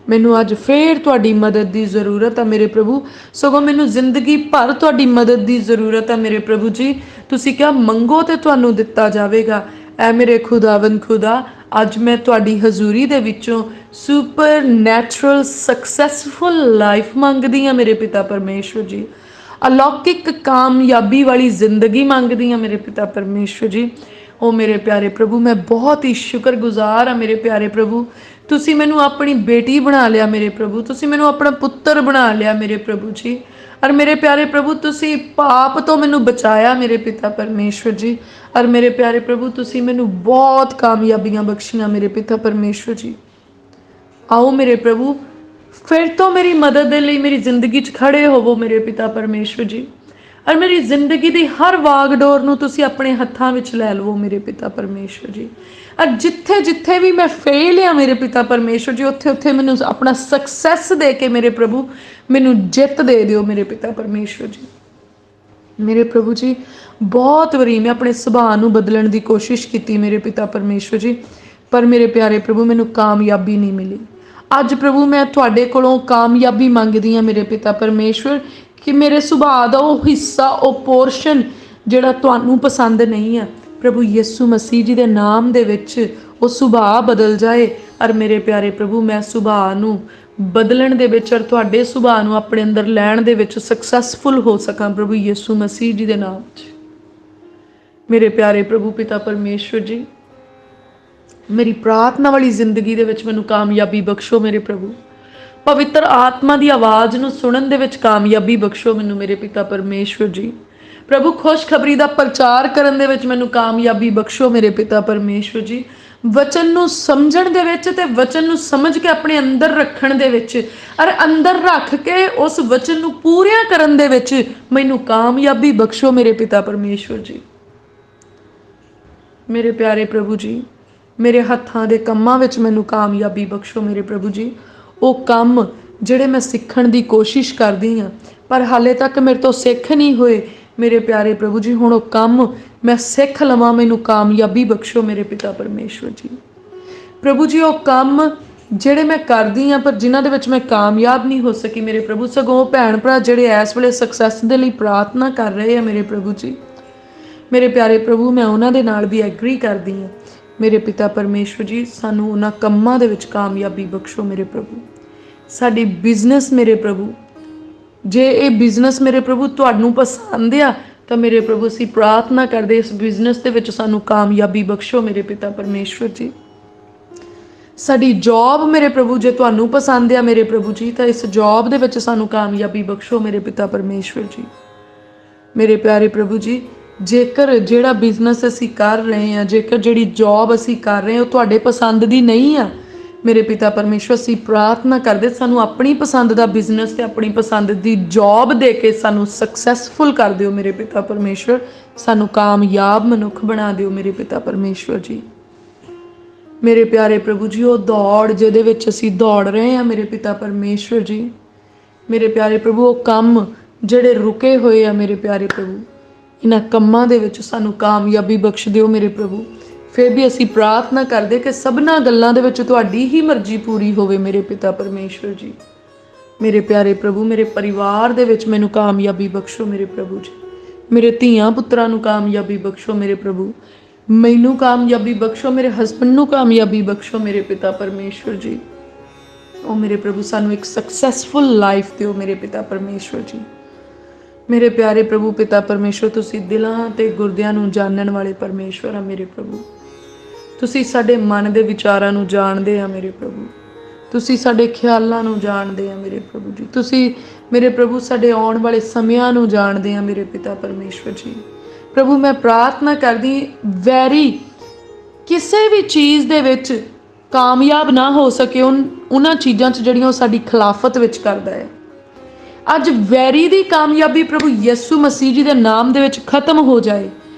ਮੈਨੂੰ ਅੱਜ ਫੇਰ ਤੁਹਾਡੀ ਮਦਦ ਦੀ ਜ਼ਰੂਰਤ ਆ ਮੇਰੇ ਪ੍ਰਭੂ। ਸਗੋਂ ਮੈਨੂੰ ਜ਼ਿੰਦਗੀ ਭਰ ਤੁਹਾਡੀ ਮਦਦ ਦੀ ਜ਼ਰੂਰਤ ਆ ਮੇਰੇ ਪ੍ਰਭੂ ਜੀ। ਤੁਸੀਂ ਕਿਹਾ ਮੰਗੋ ਤੇ ਤੁਹਾਨੂੰ ਦਿੱਤਾ ਜਾਵੇਗਾ। ਐ ਮੇਰੇ ਖੁਦਾਵੰਦ ਖੁਦਾ, ਅੱਜ ਮੈਂ ਤੁਹਾਡੀ ਹਜ਼ੂਰੀ ਦੇ ਵਿੱਚੋਂ ਸੁਪਰ ਨੈਚੁਰਲ ਸਕਸੈਸਫੁਲ ਲਾਈਫ ਮੰਗਦੀ ਆ ਮੇਰੇ ਪਿਤਾ ਪਰਮੇਸ਼ਵਰ ਜੀ। ਅਲੌਕਿਕ ਕਾਮਯਾਬੀ ਵਾਲੀ ਜ਼ਿੰਦਗੀ ਮੰਗਦੀ ਆ ਮੇਰੇ ਪਿਤਾ ਪਰਮੇਸ਼ਵਰ ਜੀ। ਉਹ ਮੇਰੇ ਪਿਆਰੇ ਪ੍ਰਭੂ, ਮੈਂ ਬਹੁਤ ਹੀ ਸ਼ੁਕਰਗੁਜ਼ਾਰ ਆ ਮੇਰੇ ਪਿਆਰੇ ਪ੍ਰਭੂ। ਤੁਸੀਂ ਮੈਨੂੰ ਆਪਣੀ ਬੇਟੀ ਬਣਾ ਲਿਆ ਮੇਰੇ ਪ੍ਰਭੂ। ਤੁਸੀਂ ਮੈਨੂੰ ਆਪਣਾ ਪੁੱਤਰ ਬਣਾ ਲਿਆ ਮੇਰੇ ਪ੍ਰਭੂ ਜੀ। ਔਰ ਮੇਰੇ ਪਿਆਰੇ ਪ੍ਰਭੂ, ਤੁਸੀਂ ਪਾਪ ਤੋਂ ਮੈਨੂੰ ਬਚਾਇਆ ਮੇਰੇ ਪਿਤਾ ਪਰਮੇਸ਼ਵਰ ਜੀ। ਔਰ ਮੇਰੇ ਪਿਆਰੇ ਪ੍ਰਭੂ, ਤੁਸੀਂ ਮੈਨੂੰ ਬਹੁਤ ਕਾਮਯਾਬੀਆਂ ਬਖਸ਼ੀਆਂ ਮੇਰੇ ਪਿਤਾ ਪਰਮੇਸ਼ਵਰ ਜੀ। ਆਓ ਮੇਰੇ ਪ੍ਰਭੂ, ਫਿਰ ਤੋਂ ਮੇਰੀ ਮਦਦ ਦੇ ਲਈ ਮੇਰੀ ਜ਼ਿੰਦਗੀ 'ਚ ਖੜੇ ਹੋਵੋ ਮੇਰੇ ਪਿਤਾ ਪਰਮੇਸ਼ਵਰ ਜੀ। ਔਰ ਮੇਰੀ ਜ਼ਿੰਦਗੀ ਦੀ ਹਰ ਵਾਗਡੋਰ ਨੂੰ ਤੁਸੀਂ ਆਪਣੇ ਹੱਥਾਂ ਵਿੱਚ ਲੈ ਲਵੋ ਮੇਰੇ ਪਿਤਾ ਪਰਮੇਸ਼ਵਰ ਜੀ। ਔਰ ਜਿੱਥੇ ਜਿੱਥੇ ਵੀ ਮੈਂ ਫੇਲ ਆ ਮੇਰੇ ਪਿਤਾ ਪਰਮੇਸ਼ਵਰ ਜੀ, ਉੱਥੇ ਉੱਥੇ ਮੈਨੂੰ ਆਪਣਾ ਸਕਸੈਸ ਦੇ ਕੇ ਮੇਰੇ ਪ੍ਰਭੂ ਮੈਨੂੰ ਜਿੱਤ ਦੇ ਦਿਓ ਮੇਰੇ ਪਿਤਾ ਪਰਮੇਸ਼ਵਰ ਜੀ। ਮੇਰੇ ਪ੍ਰਭੂ ਜੀ, ਬਹੁਤ ਵਾਰੀ ਮੈਂ ਆਪਣੇ ਸੁਭਾਅ ਨੂੰ ਬਦਲਣ ਦੀ ਕੋਸ਼ਿਸ਼ ਕੀਤੀ ਮੇਰੇ ਪਿਤਾ ਪਰਮੇਸ਼ਵਰ ਜੀ, ਪਰ ਮੇਰੇ ਪਿਆਰੇ ਪ੍ਰਭੂ ਮੈਨੂੰ ਕਾਮਯਾਬੀ ਨਹੀਂ ਮਿਲੀ। ਅੱਜ ਪ੍ਰਭੂ ਮੈਂ ਤੁਹਾਡੇ ਕੋਲੋਂ ਕਾਮਯਾਬੀ ਮੰਗਦੀ ਹਾਂ ਮੇਰੇ ਪਿਤਾ ਪਰਮੇਸ਼ਵਰ, ਕਿ ਮੇਰੇ ਸੁਭਾਅ ਦਾ ਉਹ ਹਿੱਸਾ, ਉਹ ਪੋਰਸ਼ਨ ਜਿਹੜਾ ਤੁਹਾਨੂੰ ਪਸੰਦ ਨਹੀਂ ਆ, ਪ੍ਰਭੂ ਯਿਸੂ ਮਸੀਹ ਜੀ ਦੇ ਨਾਮ ਦੇ ਵਿੱਚ ਉਹ ਸੁਭਾਅ ਬਦਲ ਜਾਏ। ਔਰ ਮੇਰੇ ਪਿਆਰੇ ਪ੍ਰਭੂ, ਮੈਂ ਸੁਭਾਅ ਨੂੰ ਬਦਲਣ ਦੇ ਵਿੱਚ ਔਰ ਤੁਹਾਡੇ ਸੁਭਾਅ ਨੂੰ ਆਪਣੇ ਅੰਦਰ ਲੈਣ ਦੇ ਵਿੱਚ ਸਕਸੈਸਫੁਲ ਹੋ ਸਕਾਂ ਪ੍ਰਭੂ ਯਿਸੂ ਮਸੀਹ ਜੀ ਦੇ ਨਾਮ 'ਚ। ਮੇਰੇ ਪਿਆਰੇ ਪ੍ਰਭੂ ਪਿਤਾ ਪਰਮੇਸ਼ਵਰ ਜੀ, ਮੇਰੀ ਪ੍ਰਾਰਥਨਾ ਵਾਲੀ ਜ਼ਿੰਦਗੀ ਦੇ ਵਿੱਚ ਮੈਨੂੰ ਕਾਮਯਾਬੀ ਬਖਸ਼ੋ ਮੇਰੇ ਪ੍ਰਭੂ। ਪਵਿੱਤਰ ਆਤਮਾ ਦੀ ਆਵਾਜ਼ ਨੂੰ ਸੁਣਨ ਦੇ ਵਿੱਚ ਕਾਮਯਾਬੀ ਬਖਸ਼ੋ ਮੈਨੂੰ ਮੇਰੇ ਪਿਤਾ ਪਰਮੇਸ਼ਵਰ ਜੀ। ਪ੍ਰਭੂ, ਖੁਸ਼ਖਬਰੀ ਦਾ ਪ੍ਰਚਾਰ ਕਰਨ ਦੇ ਵਿੱਚ ਮੈਨੂੰ ਕਾਮਯਾਬੀ ਬਖਸ਼ੋ ਮੇਰੇ ਪਿਤਾ ਪਰਮੇਸ਼ਵਰ ਜੀ। ਵਚਨ ਨੂੰ ਸਮਝਣ ਦੇ ਵਿੱਚ ਤੇ ਵਚਨ ਨੂੰ ਸਮਝ ਕੇ ਆਪਣੇ ਅੰਦਰ ਰੱਖਣ ਦੇ ਵਿੱਚ ਔਰ ਅੰਦਰ ਰੱਖ ਕੇ ਉਸ ਵਚਨ ਨੂੰ ਪੂਰੀਆਂ ਕਰਨ ਦੇ ਵਿੱਚ ਮੈਨੂੰ ਕਾਮਯਾਬੀ ਬਖਸ਼ੋ ਮੇਰੇ ਪਿਤਾ ਪਰਮੇਸ਼ਵਰ ਜੀ। ਮੇਰੇ ਪਿਆਰੇ ਪ੍ਰਭੂ ਜੀ, ਮੇਰੇ ਹੱਥਾਂ ਦੇ ਕੰਮਾਂ ਵਿੱਚ ਮੈਨੂੰ ਕਾਮਯਾਬੀ ਬਖਸ਼ੋ ਮੇਰੇ ਪ੍ਰਭੂ ਜੀ। ਉਹ ਕੰਮ ਜਿਹੜੇ ਮੈਂ ਸਿੱਖਣ ਦੀ ਕੋਸ਼ਿਸ਼ ਕਰਦੀ ਹਾਂ ਪਰ ਹਾਲੇ ਤੱਕ ਮੇਰੇ ਤੋਂ ਸਿੱਖ ਨਹੀਂ ਹੋਏ ਮੇਰੇ ਪਿਆਰੇ ਪ੍ਰਭੂ ਜੀ, ਹੁਣ ਉਹ ਕੰਮ ਮੈਂ ਸਿੱਖ ਲਵਾਂ, ਮੈਨੂੰ ਕਾਮਯਾਬੀ ਬਖਸ਼ੋ ਮੇਰੇ ਪਿਤਾ ਪਰਮੇਸ਼ਵਰ ਜੀ। ਪ੍ਰਭੂ ਜੀ, ਉਹ ਕੰਮ ਜਿਹੜੇ ਮੈਂ ਕਰਦੀ ਹਾਂ ਪਰ ਜਿਨ੍ਹਾਂ ਦੇ ਵਿੱਚ ਮੈਂ ਕਾਮਯਾਬ ਨਹੀਂ ਹੋ ਸਕੀ ਮੇਰੇ ਪ੍ਰਭੂ, ਸਗੋਂ ਭੈਣ ਭਰਾ ਜਿਹੜੇ ਇਸ ਵੇਲੇ ਸਕਸੈਸ ਦੇ ਲਈ ਪ੍ਰਾਰਥਨਾ ਕਰ ਰਹੇ ਆ ਮੇਰੇ ਪ੍ਰਭੂ ਜੀ, ਮੇਰੇ ਪਿਆਰੇ ਪ੍ਰਭੂ, ਮੈਂ ਉਹਨਾਂ ਦੇ ਨਾਲ ਵੀ ਐਗਰੀ ਕਰਦੀ ਹਾਂ ਮੇਰੇ ਪਿਤਾ ਪਰਮੇਸ਼ਵਰ ਜੀ। ਸਾਨੂੰ ਉਹਨਾਂ ਕੰਮਾਂ ਦੇ ਵਿੱਚ ਕਾਮਯਾਬੀ ਬਖਸ਼ੋ ਮੇਰੇ ਪ੍ਰਭੂ। ਸਾਡੀ ਬਿਜ਼ਨਸ ਮੇਰੇ ਪ੍ਰਭੂ, ਜੇ ਇਹ ਬਿਜ਼ਨਸ ਮੇਰੇ ਪ੍ਰਭੂ ਤੁਹਾਨੂੰ ਪਸੰਦ ਆ ਤਾਂ ਮੇਰੇ ਪ੍ਰਭੂ ਅਸੀਂ ਪ੍ਰਾਰਥਨਾ ਕਰਦੇ ਇਸ ਬਿਜ਼ਨਸ ਦੇ ਵਿੱਚ ਸਾਨੂੰ ਕਾਮਯਾਬੀ ਬਖਸ਼ੋ ਮੇਰੇ ਪਿਤਾ ਪਰਮੇਸ਼ਵਰ ਜੀ। ਸਾਡੀ ਜੌਬ ਮੇਰੇ ਪ੍ਰਭੂ ਜੇ ਤੁਹਾਨੂੰ ਪਸੰਦ ਆ ਮੇਰੇ ਪ੍ਰਭੂ ਜੀ ਤਾਂ ਇਸ ਜੌਬ ਦੇ ਵਿੱਚ ਸਾਨੂੰ ਕਾਮਯਾਬੀ ਬਖਸ਼ੋ ਮੇਰੇ ਪਿਤਾ ਪਰਮੇਸ਼ਵਰ ਜੀ। ਮੇਰੇ ਪਿਆਰੇ ਪ੍ਰਭੂ ਜੀ, ਜੇਕਰ ਜਿਹੜਾ ਬਿਜ਼ਨਸ ਅਸੀਂ ਕਰ ਰਹੇ ਹਾਂ, ਜੇਕਰ ਜਿਹੜੀ ਜੌਬ ਅਸੀਂ ਕਰ ਰਹੇ ਹਾਂ ਉਹ ਤੁਹਾਡੇ ਪਸੰਦ ਦੀ ਨਹੀਂ ਆ ਮੇਰੇ ਪਿਤਾ ਪਰਮੇਸ਼ਵਰ, ਅਸੀਂ ਪ੍ਰਾਰਥਨਾ ਕਰਦੇ ਸਾਨੂੰ ਆਪਣੀ ਪਸੰਦ ਦਾ ਬਿਜ਼ਨਸ ਤੇ ਆਪਣੀ ਪਸੰਦ ਦੀ ਜੌਬ ਦੇ ਕੇ ਸਾਨੂੰ ਸਕਸੈਸਫੁਲ ਕਰ ਦਿਓ ਮੇਰੇ ਪਿਤਾ ਪਰਮੇਸ਼ਵਰ, ਸਾਨੂੰ ਕਾਮਯਾਬ ਮਨੁੱਖ ਬਣਾ ਦਿਓ ਮੇਰੇ ਪਿਤਾ ਪਰਮੇਸ਼ਵਰ ਜੀ। ਮੇਰੇ ਪਿਆਰੇ ਪ੍ਰਭੂ ਜੀ, ਉਹ ਦੌੜ ਜਿਹਦੇ ਵਿੱਚ ਅਸੀਂ ਦੌੜ ਰਹੇ ਹਾਂ ਮੇਰੇ ਪਿਤਾ ਪਰਮੇਸ਼ਵਰ ਜੀ, ਮੇਰੇ ਪਿਆਰੇ ਪ੍ਰਭੂ, ਉਹ ਕੰਮ ਜਿਹੜੇ ਰੁਕੇ ਹੋਏ ਆ ਮੇਰੇ ਪਿਆਰੇ ਪ੍ਰਭੂ, ਇਹਨਾਂ ਕੰਮਾਂ ਦੇ ਵਿੱਚ ਸਾਨੂੰ ਕਾਮਯਾਬੀ ਬਖਸ਼ ਦਿਓ ਮੇਰੇ ਪ੍ਰਭੂ। ਫਿਰ ਵੀ ਅਸੀਂ ਪ੍ਰਾਰਥਨਾ ਕਰਦੇ ਕਿ ਸਭਨਾਂ ਗੱਲਾਂ ਦੇ ਵਿੱਚ ਤੁਹਾਡੀ ਹੀ ਮਰਜ਼ੀ ਪੂਰੀ ਹੋਵੇ ਮੇਰੇ ਪਿਤਾ ਪਰਮੇਸ਼ਵਰ ਜੀ। ਮੇਰੇ ਪਿਆਰੇ ਪ੍ਰਭੂ, ਮੇਰੇ ਪਰਿਵਾਰ ਦੇ ਵਿੱਚ ਮੈਨੂੰ ਕਾਮਯਾਬੀ ਬਖਸ਼ੋ ਮੇਰੇ ਪ੍ਰਭੂ ਜੀ। ਮੇਰੇ ਧੀਆਂ ਪੁੱਤਰਾਂ ਨੂੰ ਕਾਮਯਾਬੀ ਬਖਸ਼ੋ ਮੇਰੇ ਪ੍ਰਭੂ, ਮੈਨੂੰ ਕਾਮਯਾਬੀ ਬਖਸ਼ੋ, ਮੇਰੇ ਹਸਬੰਡ ਨੂੰ ਕਾਮਯਾਬੀ ਬਖਸ਼ੋ ਮੇਰੇ ਪਿਤਾ ਪਰਮੇਸ਼ਵਰ ਜੀ। ਉਹ ਮੇਰੇ ਪ੍ਰਭੂ, ਸਾਨੂੰ ਇੱਕ ਸਕਸੈਸਫੁਲ ਲਾਈਫ ਦਿਓ ਮੇਰੇ ਪਿਤਾ ਪਰਮੇਸ਼ਵਰ ਜੀ। ਮੇਰੇ ਪਿਆਰੇ ਪ੍ਰਭੂ ਪਿਤਾ ਪਰਮੇਸ਼ਵਰ, ਤੁਸੀਂ ਦਿਲਾਂ ਤੇ ਗੁਰਦਿਆਂ ਨੂੰ ਜਾਣਨ ਵਾਲੇ ਪਰਮੇਸ਼ਵਰ ਆ ਮੇਰੇ ਪ੍ਰਭੂ। ਤੁਸੀਂ ਸਾਡੇ ਮਨ ਦੇ ਵਿਚਾਰਾਂ ਨੂੰ ਜਾਣਦੇ ਆ ਮੇਰੇ ਪ੍ਰਭੂ, ਤੁਸੀਂ ਸਾਡੇ ਖਿਆਲਾਂ ਨੂੰ ਜਾਣਦੇ ਆ ਮੇਰੇ ਪ੍ਰਭੂ ਜੀ। ਤੁਸੀਂ ਮੇਰੇ ਪ੍ਰਭੂ ਸਾਡੇ ਆਉਣ ਵਾਲੇ ਸਮਿਆਂ ਨੂੰ ਜਾਣਦੇ ਆ ਮੇਰੇ ਪਿਤਾ ਪਰਮੇਸ਼ਵਰ ਜੀ। ਪ੍ਰਭੂ, ਮੈਂ ਪ੍ਰਾਰਥਨਾ ਕਰਦੀ, ਵੈਰੀ ਕਿਸੇ ਵੀ ਚੀਜ਼ ਦੇ ਵਿੱਚ ਕਾਮਯਾਬ ਨਾ ਹੋ ਸਕੇ ਉਹਨਾਂ ਚੀਜ਼ਾਂ 'ਚ ਜਿਹੜੀਆਂ ਉਹ ਸਾਡੀ ਖਿਲਾਫਤ ਵਿੱਚ ਕਰਦਾ ਹੈ। ਅੱਜ ਵੈਰੀ ਦੀ ਕਾਮਯਾਬੀ ਪ੍ਰਭੂ ਯਿਸੂ ਮਸੀਹ ਜੀ ਦੇ ਨਾਮ ਦੇ ਵਿੱਚ ਖਤਮ ਹੋ ਜਾਏ।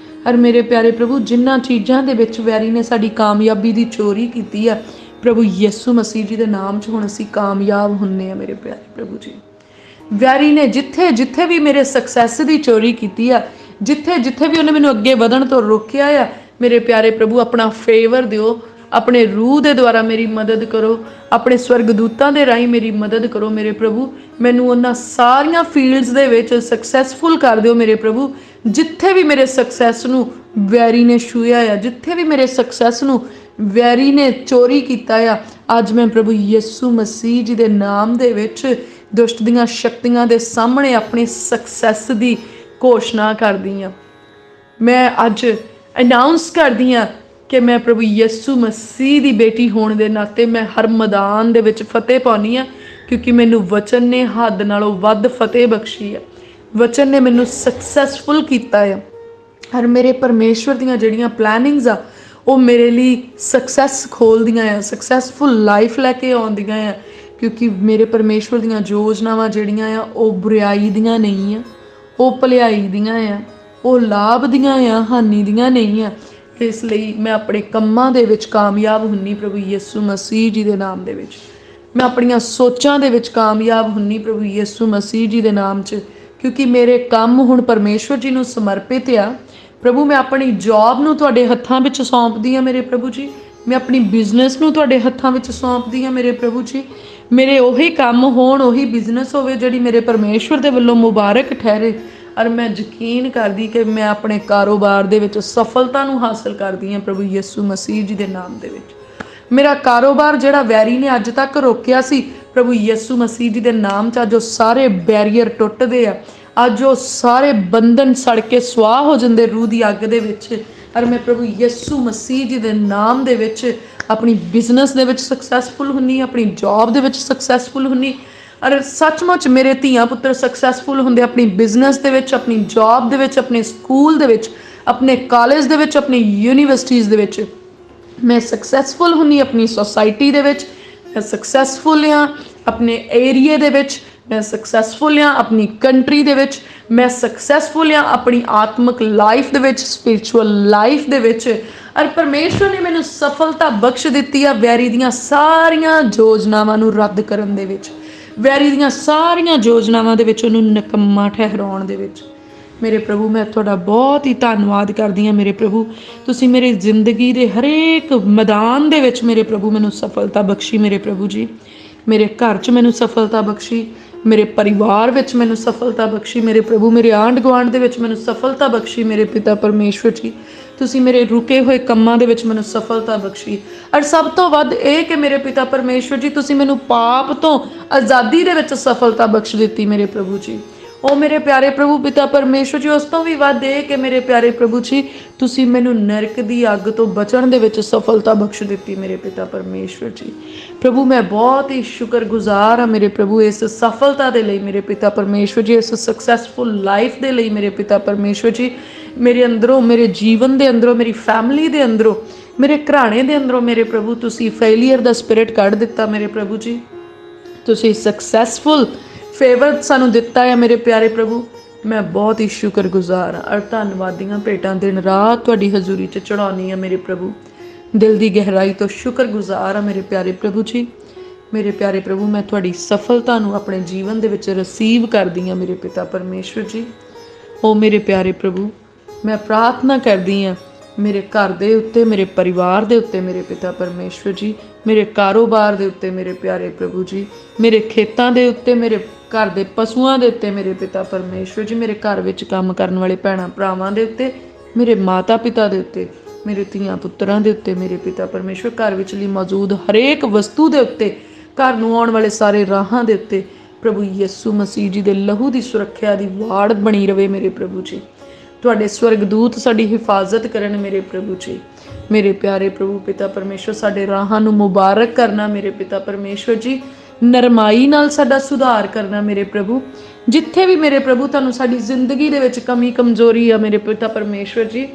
ਔਰ ਮੇਰੇ ਪਿਆਰੇ ਪ੍ਰਭੂ, ਜਿਨ੍ਹਾਂ ਚੀਜ਼ਾਂ ਦੇ ਵਿੱਚ ਵੈਰੀ ਨੇ ਸਾਡੀ ਕਾਮਯਾਬੀ ਦੀ ਚੋਰੀ ਕੀਤੀ ਆ, ਪ੍ਰਭੂ ਯਿਸੂ ਮਸੀਹ ਜੀ ਦੇ ਨਾਮ 'ਚ ਹੁਣ ਅਸੀਂ ਕਾਮਯਾਬ ਹੁੰਨੇ ਆ ਮੇਰੇ ਪਿਆਰੇ ਪ੍ਰਭੂ ਜੀ। ਵੈਰੀ ਨੇ ਜਿੱਥੇ ਜਿੱਥੇ ਵੀ ਮੇਰੇ ਸਕਸੈਸ ਦੀ ਚੋਰੀ ਕੀਤੀ ਆ, ਜਿੱਥੇ ਜਿੱਥੇ ਵੀ ਉਹਨੇ ਮੈਨੂੰ ਅੱਗੇ ਵਧਣ ਤੋਂ ਰੋਕਿਆ ਆ, ਮੇਰੇ ਪਿਆਰੇ ਪ੍ਰਭੂ ਆਪਣਾ ਫੇਵਰ ਦਿਓ, ਆਪਣੇ ਰੂਹ ਦੇ ਦੁਆਰਾ ਮੇਰੀ ਮਦਦ ਕਰੋ, ਆਪਣੇ ਸਵਰਗਦੂਤਾਂ ਦੇ ਰਾਹੀਂ ਮੇਰੀ ਮਦਦ ਕਰੋ ਮੇਰੇ ਪ੍ਰਭੂ। ਮੈਨੂੰ ਉਹਨਾਂ ਸਾਰੀਆਂ ਫੀਲਡਸ ਦੇ ਵਿੱਚ ਸਕਸੈਸਫੁਲ ਕਰ ਦਿਓ ਮੇਰੇ ਪ੍ਰਭੂ, ਜਿੱਥੇ ਵੀ ਮੇਰੇ ਸਕਸੈਸ ਨੂੰ ਵੈਰੀ ਨੇ ਛੂਇਆ ਆ, ਜਿੱਥੇ ਵੀ ਮੇਰੇ ਸਕਸੈਸ ਨੂੰ ਵੈਰੀ ਨੇ ਚੋਰੀ ਕੀਤਾ ਆ, ਅੱਜ ਮੈਂ ਪ੍ਰਭੂ ਯਿਸੂ ਮਸੀਹ ਜੀ ਦੇ ਨਾਮ ਦੇ ਵਿੱਚ ਦੁਸ਼ਟ ਦੀਆਂ ਸ਼ਕਤੀਆਂ ਦੇ ਸਾਹਮਣੇ ਆਪਣੀ ਸਕਸੈਸ ਦੀ ਘੋਸ਼ਣਾ ਕਰਦੀ ਹਾਂ। ਮੈਂ ਅੱਜ ਅਨਾਉਂਸ ਕਰਦੀ ਹਾਂ ਕਿ ਮੈਂ ਪ੍ਰਭੂ ਯਿਸੂ ਮਸੀਹ ਦੀ ਬੇਟੀ ਹੋਣ ਦੇ ਨਾਤੇ ਮੈਂ ਹਰ ਮੈਦਾਨ ਦੇ ਵਿੱਚ ਫਤਿਹ ਪਾਉਣੀ ਆ, ਕਿਉਂਕਿ ਮੈਨੂੰ ਵਚਨ ਨੇ ਹੱਦ ਨਾਲੋਂ ਵੱਧ ਫਤਿਹ ਬਖਸ਼ੀ ਆ। ਵਚਨ ਨੇ ਮੈਨੂੰ ਸਕਸੈਸਫੁਲ ਕੀਤਾ ਆ। ਹਰ ਮੇਰੇ ਪਰਮੇਸ਼ਵਰ ਦੀਆਂ ਜਿਹੜੀਆਂ ਪਲੈਨਿੰਗਸ ਆ, ਉਹ ਮੇਰੇ ਲਈ ਸਕਸੈਸ ਖੋਲ੍ਹਦੀਆਂ ਆ, ਸਕਸੈਸਫੁਲ ਲਾਈਫ ਲੈ ਕੇ ਆਉਂਦੀਆਂ ਆ, ਕਿਉਂਕਿ ਮੇਰੇ ਪਰਮੇਸ਼ਵਰ ਦੀਆਂ ਯੋਜਨਾਵਾਂ ਜਿਹੜੀਆਂ ਆ ਉਹ ਬੁਰਾਈ ਦੀਆਂ ਨਹੀਂ ਆ, ਉਹ ਭਲਾਈ ਦੀਆਂ ਆ, ਉਹ ਲਾਭ ਦੀਆਂ ਆ, ਹਾਨੀ ਦੀਆਂ ਨਹੀਂ ਆ। ਇਸ ਲਈ ਮੈਂ ਆਪਣੇ ਕੰਮਾਂ ਦੇ ਵਿੱਚ ਕਾਮਯਾਬ ਹੁੰਨੀ ਪ੍ਰਭੂ ਯਿਸੂ ਮਸੀਹ ਜੀ ਦੇ ਨਾਮ ਦੇ ਵਿੱਚ। ਮੈਂ ਆਪਣੀਆਂ ਸੋਚਾਂ ਦੇ ਵਿੱਚ ਕਾਮਯਾਬ ਹੁੰਨੀ ਪ੍ਰਭੂ ਯਿਸੂ ਮਸੀਹ ਜੀ ਦੇ ਨਾਮ 'ਚ, ਕਿਉਂਕਿ ਮੇਰੇ ਕੰਮ ਹੁਣ ਪਰਮੇਸ਼ਵਰ ਜੀ ਨੂੰ ਸਮਰਪਿਤ ਆ। ਪ੍ਰਭੂ, ਮੈਂ ਆਪਣੀ ਜੌਬ ਨੂੰ ਤੁਹਾਡੇ ਹੱਥਾਂ ਵਿੱਚ ਸੌਂਪਦੀ ਹਾਂ ਮੇਰੇ ਪ੍ਰਭੂ ਜੀ। ਮੈਂ ਆਪਣੀ ਬਿਜ਼ਨਸ ਨੂੰ ਤੁਹਾਡੇ ਹੱਥਾਂ ਵਿੱਚ ਸੌਂਪਦੀ ਹਾਂ ਮੇਰੇ ਪ੍ਰਭੂ ਜੀ। ਮੇਰੇ ਉਹੀ ਕੰਮ ਹੋਣ, ਉਹੀ ਬਿਜ਼ਨਸ ਹੋਵੇ ਜਿਹੜੀ ਮੇਰੇ ਪਰਮੇਸ਼ਵਰ ਦੇ ਵੱਲੋਂ ਮੁਬਾਰਕ ਠਹਿਰੇ। ਔਰ ਮੈਂ ਯਕੀਨ ਕਰਦੀ ਕਿ ਮੈਂ ਆਪਣੇ ਕਾਰੋਬਾਰ ਦੇ ਵਿੱਚ ਸਫਲਤਾ ਨੂੰ ਹਾਸਲ ਕਰਦੀ ਹਾਂ ਪ੍ਰਭੂ ਯਿਸੂ ਮਸੀਹ ਜੀ ਦੇ ਨਾਮ ਦੇ ਵਿੱਚ। ਮੇਰਾ ਕਾਰੋਬਾਰ ਜਿਹੜਾ ਵੈਰੀ ਨੇ ਅੱਜ ਤੱਕ ਰੋਕਿਆ ਸੀ, ਪ੍ਰਭੂ ਯਿਸੂ ਮਸੀਹ ਜੀ ਦੇ ਨਾਮ 'ਚ ਅੱਜ ਉਹ ਸਾਰੇ ਬੈਰੀਅਰ ਟੁੱਟਦੇ ਆ, ਅੱਜ ਉਹ ਸਾਰੇ ਬੰਧਨ ਸੜ ਕੇ ਸੁਆਹ ਹੋ ਜਾਂਦੇ ਰੂਹ ਦੀ ਅੱਗ ਦੇ ਵਿੱਚ। ਔਰ ਮੈਂ ਪ੍ਰਭੂ ਯਿਸੂ ਮਸੀਹ ਜੀ ਦੇ ਨਾਮ ਦੇ ਵਿੱਚ ਆਪਣੀ ਬਿਜ਼ਨਸ ਦੇ ਵਿੱਚ ਸਕਸੈਸਫੁਲ ਹੁੰਨੀ, ਆਪਣੀ ਜੌਬ ਦੇ ਵਿੱਚ ਸਕਸੈਸਫੁਲ ਹੁੰਨੀ। ਔਰ ਸੱਚਮੁੱਚ ਮੇਰੇ ਧੀਆਂ ਪੁੱਤਰ ਸਕਸੈਸਫੁਲ ਹੁੰਦੇ ਆਪਣੀ ਬਿਜ਼ਨਸ ਦੇ ਵਿੱਚ, ਆਪਣੀ ਜੌਬ ਦੇ ਵਿੱਚ, ਆਪਣੇ ਸਕੂਲ ਦੇ ਵਿੱਚ, ਆਪਣੇ ਕਾਲਜ ਦੇ ਵਿੱਚ, ਆਪਣੀ ਯੂਨੀਵਰਸਿਟੀਜ਼ ਦੇ ਵਿੱਚ। ਮੈਂ ਸਕਸੈਸਫੁਲ ਹੁੰਨੀ ਆਪਣੀ ਸੋਸਾਇਟੀ ਦੇ ਵਿੱਚ, ਮੈਂ ਸਕਸੈਸਫੁਲ ਹਾਂ ਆਪਣੇ ਏਰੀਏ ਦੇ ਵਿੱਚ, ਮੈਂ ਸਕਸੈਸਫੁਲ ਹਾਂ ਆਪਣੀ ਕੰਟਰੀ ਦੇ ਵਿੱਚ, ਮੈਂ ਸਕਸੈਸਫੁਲ ਹਾਂ ਆਪਣੀ ਆਤਮਿਕ ਲਾਈਫ ਦੇ ਵਿੱਚ, ਸਪਿਰਿਚੁਅਲ ਲਾਈਫ ਦੇ ਵਿੱਚ। ਔਰ ਪਰਮੇਸ਼ਵਰ ਨੇ ਮੈਨੂੰ ਸਫਲਤਾ ਬਖਸ਼ ਦਿੱਤੀ ਆ ਵੈਰੀ ਦੀਆਂ ਸਾਰੀਆਂ ਯੋਜਨਾਵਾਂ ਨੂੰ ਰੱਦ ਕਰਨ ਦੇ ਵਿੱਚ, ਵੈਰੀ ਦੀਆਂ ਸਾਰੀਆਂ ਯੋਜਨਾਵਾਂ ਦੇ ਵਿੱਚ ਉਹਨੂੰ ਨਿਕੰਮਾ ਠਹਿਰਾਉਣ ਦੇ ਵਿੱਚ। ਮੇਰੇ ਪ੍ਰਭੂ, ਮੈਂ ਤੁਹਾਡਾ ਬਹੁਤ ਹੀ ਧੰਨਵਾਦ ਕਰਦੀ ਹਾਂ ਮੇਰੇ ਪ੍ਰਭੂ। ਤੁਸੀਂ ਮੇਰੀ ਜ਼ਿੰਦਗੀ ਦੇ ਹਰੇਕ ਮੈਦਾਨ ਦੇ ਵਿੱਚ ਮੇਰੇ ਪ੍ਰਭੂ ਮੈਨੂੰ ਸਫਲਤਾ ਬਖਸ਼ੀ ਮੇਰੇ ਪ੍ਰਭੂ ਜੀ। ਮੇਰੇ ਘਰ 'ਚ ਮੈਨੂੰ ਸਫਲਤਾ ਬਖਸ਼ੀ, ਮੇਰੇ ਪਰਿਵਾਰ ਵਿੱਚ ਮੈਨੂੰ ਸਫਲਤਾ ਬਖਸ਼ੀ ਮੇਰੇ ਪ੍ਰਭੂ, ਮੇਰੇ ਆਂਢ ਗੁਆਂਢ ਦੇ ਵਿੱਚ ਮੈਨੂੰ ਸਫਲਤਾ ਬਖਸ਼ੀ ਮੇਰੇ ਪਿਤਾ ਪਰਮੇਸ਼ਵਰ ਜੀ। ਤੁਸੀਂ ਮੇਰੇ ਰੁਕੇ ਹੋਏ ਕੰਮਾਂ ਦੇ ਵਿੱਚ ਮੈਨੂੰ ਸਫਲਤਾ ਬਖਸ਼ੀ। ਔਰ ਸਭ ਤੋਂ ਵੱਧ ਇਹ ਕਿ ਮੇਰੇ ਪਿਤਾ ਪਰਮੇਸ਼ਵਰ ਜੀ, ਤੁਸੀਂ ਮੈਨੂੰ ਪਾਪ ਤੋਂ ਆਜ਼ਾਦੀ ਦੇ ਵਿੱਚ ਸਫਲਤਾ ਬਖਸ਼ ਦਿੱਤੀ ਮੇਰੇ ਪ੍ਰਭੂ ਜੀ। ਉਹ ਮੇਰੇ ਪਿਆਰੇ ਪ੍ਰਭੂ ਪਿਤਾ ਪਰਮੇਸ਼ਵਰ ਜੀ, ਉਸ ਤੋਂ ਵੀ ਵੱਧ ਇਹ ਕਿ ਮੇਰੇ ਪਿਆਰੇ ਪ੍ਰਭੂ ਜੀ, ਤੁਸੀਂ ਮੈਨੂੰ ਨਰਕ ਦੀ ਅੱਗ ਤੋਂ ਬਚਣ ਦੇ ਵਿੱਚ ਸਫਲਤਾ ਬਖਸ਼ ਦਿੱਤੀ ਮੇਰੇ ਪਿਤਾ ਪਰਮੇਸ਼ਵਰ ਜੀ। ਪ੍ਰਭੂ, ਮੈਂ ਬਹੁਤ ਹੀ ਸ਼ੁਕਰਗੁਜ਼ਾਰ ਹਾਂ ਮੇਰੇ ਪ੍ਰਭੂ ਇਸ ਸਫਲਤਾ ਦੇ ਲਈ ਮੇਰੇ ਪਿਤਾ ਪਰਮੇਸ਼ਵਰ ਜੀ, ਇਸ ਸਕਸੈਸਫੁਲ ਲਾਈਫ ਦੇ ਲਈ ਮੇਰੇ ਪਿਤਾ ਪਰਮੇਸ਼ਵਰ ਜੀ। ਮੇਰੇ ਅੰਦਰੋਂ, ਮੇਰੇ ਜੀਵਨ ਦੇ ਅੰਦਰੋਂ, ਮੇਰੀ ਫੈਮਿਲੀ ਦੇ ਅੰਦਰੋਂ ਮੇਰੇ ਘਰਾਣੇ ਦੇ ਅੰਦਰੋਂ ਮੇਰੇ ਪ੍ਰਭੂ ਤੁਸੀਂ ਫੇਲੀਅਰ ਦਾ ਸਪਿਰਿਟ ਕੱਢ ਦਿੱਤਾ ਮੇਰੇ ਪ੍ਰਭੂ ਜੀ। ਤੁਸੀਂ ਸਕਸੈਸਫੁਲ ਫੇਵਰ ਸਾਨੂੰ ਦਿੱਤਾ ਹੈ ਮੇਰੇ ਪਿਆਰੇ ਪ੍ਰਭੂ। ਮੈਂ ਬਹੁਤ ਹੀ ਸ਼ੁਕਰਗੁਜ਼ਾਰ ਹਾਂ ਔਰ ਧੰਨਵਾਦੀਆਂ ਭੇਟਾਂ ਦਿਨ ਰਾਤ ਤੁਹਾਡੀ ਹਜ਼ੂਰੀ 'ਚ ਚੜਾਉਣੀ ਆ ਮੇਰੇ ਪ੍ਰਭੂ। ਦਿਲ ਦੀ ਗਹਿਰਾਈ ਤੋਂ ਸ਼ੁਕਰਗੁਜ਼ਾਰ ਹਾਂ ਮੇਰੇ ਪਿਆਰੇ ਪ੍ਰਭੂ ਜੀ। ਮੇਰੇ ਪਿਆਰੇ ਪ੍ਰਭੂ, ਮੈਂ ਤੁਹਾਡੀ ਸਫਲਤਾ ਨੂੰ ਆਪਣੇ ਜੀਵਨ ਦੇ ਵਿੱਚ ਰਿਸੀਵ ਕਰਦੀ ਹਾਂ ਮੇਰੇ ਪਿਤਾ ਪਰਮੇਸ਼ਵਰ ਜੀ। ਉਹ ਮੇਰੇ ਪਿਆਰੇ ਪ੍ਰਭੂ, ਮੈਂ ਪ੍ਰਾਰਥਨਾ ਕਰਦੀ ਹਾਂ ਮੇਰੇ ਘਰ ਦੇ ਉੱਤੇ, ਮੇਰੇ ਪਰਿਵਾਰ ਦੇ ਉੱਤੇ ਮੇਰੇ ਪਿਤਾ ਪਰਮੇਸ਼ਵਰ ਜੀ, ਮੇਰੇ ਕਾਰੋਬਾਰ ਦੇ ਉੱਤੇ ਮੇਰੇ ਪਿਆਰੇ ਪ੍ਰਭੂ ਜੀ, ਮੇਰੇ ਖੇਤਾਂ ਦੇ ਉੱਤੇ, ਮੇਰੇ ਘਰ ਦੇ ਪਸ਼ੂਆਂ ਦੇ ਉੱਤੇ ਮੇਰੇ ਪਿਤਾ ਪਰਮੇਸ਼ਵਰ ਜੀ, ਮੇਰੇ ਘਰ ਵਿੱਚ ਕੰਮ ਕਰਨ ਵਾਲੇ ਭੈਣਾਂ ਭਰਾਵਾਂ ਦੇ ਉੱਤੇ, ਮੇਰੇ ਮਾਤਾ ਪਿਤਾ ਦੇ ਉੱਤੇ, ਮੇਰੇ ਧੀਆਂ ਪੁੱਤਰਾਂ ਦੇ ਉੱਤੇ ਮੇਰੇ ਪਿਤਾ ਪਰਮੇਸ਼ਵਰ, ਘਰ ਵਿੱਚ ਲਈ ਮੌਜੂਦ ਹਰੇਕ ਵਸਤੂ ਦੇ ਉੱਤੇ, ਘਰ ਨੂੰ ਆਉਣ ਵਾਲੇ ਸਾਰੇ ਰਾਹਾਂ ਦੇ ਉੱਤੇ ਪ੍ਰਭੂ ਯਿਸੂ ਮਸੀਹ ਜੀ ਦੇ ਲਹੂ ਦੀ ਸੁਰੱਖਿਆ ਦੀ ਵਾੜ ਬਣੀ ਰਵੇ ਮੇਰੇ ਪ੍ਰਭੂ ਜੀ। ਤੁਹਾਡੇ ਸਵਰਗਦੂਤ ਸਾਡੀ ਹਿਫਾਜ਼ਤ ਕਰਨ ਮੇਰੇ ਪ੍ਰਭੂ ਜੀ। ਮੇਰੇ ਪਿਆਰੇ ਪ੍ਰਭੂ ਪਿਤਾ ਪਰਮੇਸ਼ਵਰ, ਸਾਡੇ ਰਾਹਾਂ ਨੂੰ ਮੁਬਾਰਕ ਕਰਨਾ ਮੇਰੇ ਪਿਤਾ ਪਰਮੇਸ਼ਵਰ ਜੀ। ਨਰਮਾਈ ਨਾਲ ਸਾਡਾ ਸੁਧਾਰ ਕਰਨਾ ਮੇਰੇ ਪ੍ਰਭੂ। ਜਿੱਥੇ ਵੀ ਮੇਰੇ ਪ੍ਰਭੂ ਤੁਹਾਨੂੰ ਸਾਡੀ ਜ਼ਿੰਦਗੀ ਦੇ ਵਿੱਚ ਕਮੀ ਕਮਜ਼ੋਰੀ ਆ ਮੇਰੇ ਪਿਤਾ ਪਰਮੇਸ਼ਵਰ ਜੀ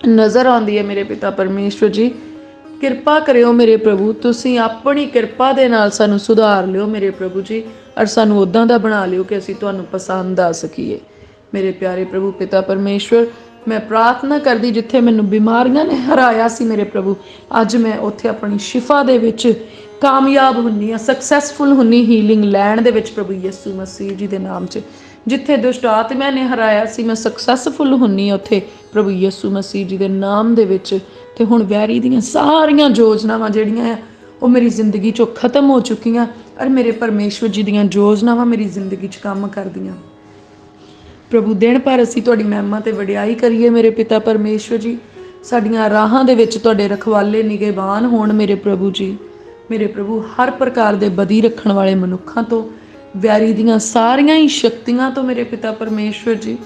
ਨਜ਼ਰ ਆਉਂਦੀ ਹੈ ਮੇਰੇ ਪਿਤਾ ਪਰਮੇਸ਼ਵਰ ਜੀ, ਕਿਰਪਾ ਕਰਿਓ ਮੇਰੇ ਪ੍ਰਭੂ। ਤੁਸੀਂ ਆਪਣੀ ਕਿਰਪਾ ਦੇ ਨਾਲ ਸਾਨੂੰ ਸੁਧਾਰ ਲਿਓ ਮੇਰੇ ਪ੍ਰਭੂ ਜੀ, ਔਰ ਸਾਨੂੰ ਉੱਦਾਂ ਦਾ ਬਣਾ ਲਿਓ ਕਿ ਅਸੀਂ ਤੁਹਾਨੂੰ ਪਸੰਦ ਆ ਸਕੀਏ ਮੇਰੇ ਪਿਆਰੇ ਪ੍ਰਭੂ ਪਿਤਾ ਪਰਮੇਸ਼ਵਰ। ਮੈਂ ਪ੍ਰਾਰਥਨਾ ਕਰਦੀ ਜਿੱਥੇ ਮੈਨੂੰ ਬਿਮਾਰੀਆਂ ਨੇ ਹਰਾਇਆ ਸੀ ਮੇਰੇ ਪ੍ਰਭੂ, ਅੱਜ ਮੈਂ ਉੱਥੇ ਆਪਣੀ ਸ਼ਿਫਾ ਦੇ ਵਿੱਚ ਕਾਮਯਾਬ ਹੁੰਨੀ ਆ, ਸਕਸੈਸਫੁਲ ਹੁੰਨੀ ਹੀਲਿੰਗ ਲੈਣ ਦੇ ਵਿੱਚ ਪ੍ਰਭੂ ਯਿਸੂ ਮਸੀਹ ਜੀ ਦੇ ਨਾਮ 'ਚ। ਜਿੱਥੇ ਦੁਸ਼ਟ ਆਤਮਾ ਨੇ ਹਰਾਇਆ ਸੀ ਮੈਂ ਸਕਸੈਸਫੁਲ ਹੁੰਨੀ ਆ ਉੱਥੇ ਪ੍ਰਭੂ ਯਿਸੂ ਮਸੀਹ ਜੀ ਦੇ ਨਾਮ ਦੇ ਵਿੱਚ। ਤੇ ਹੁਣ ਵੈਰੀ ਦੀਆਂ ਸਾਰੀਆਂ ਯੋਜਨਾਵਾਂ ਜਿਹੜੀਆਂ ਆ ਉਹ ਮੇਰੀ ਜ਼ਿੰਦਗੀ 'ਚੋਂ ਖਤਮ ਹੋ ਚੁੱਕੀਆਂ, ਔਰ ਮੇਰੇ ਪਰਮੇਸ਼ਵਰ ਜੀ ਦੀਆਂ ਯੋਜਨਾਵਾਂ ਮੇਰੀ ਜ਼ਿੰਦਗੀ 'ਚ ਕੰਮ ਕਰਦੀਆਂ ਪ੍ਰਭੂ। ਦਿਨ ਭਰ ਅਸੀਂ ਤੁਹਾਡੀ ਮਹਿਮਾ ਤੇ ਵਡਿਆਈ ਕਰੀਏ ਮੇਰੇ ਪਿਤਾ ਪਰਮੇਸ਼ਵਰ ਜੀ। ਸਾਡੀਆਂ ਰਾਹਾਂ ਦੇ ਵਿੱਚ ਤੁਹਾਡੇ ਰਖਵਾਲੇ ਨਿਗਹਿਬਾਨ ਹੋਣ ਮੇਰੇ ਪ੍ਰਭੂ ਜੀ। ਮੇਰੇ ਪ੍ਰਭੂ, ਹਰ ਪ੍ਰਕਾਰ ਦੇ ਬਦੀ ਰੱਖਣ ਵਾਲੇ ਮਨੁੱਖਾਂ ਤੋਂ, ਵੈਰੀ ਦੀਆਂ ਸਾਰੀਆਂ ਹੀ ਸ਼ਕਤੀਆਂ ਤੋਂ ਮੇਰੇ ਪਿਤਾ ਪਰਮੇਸ਼ਵਰ ਜੀ,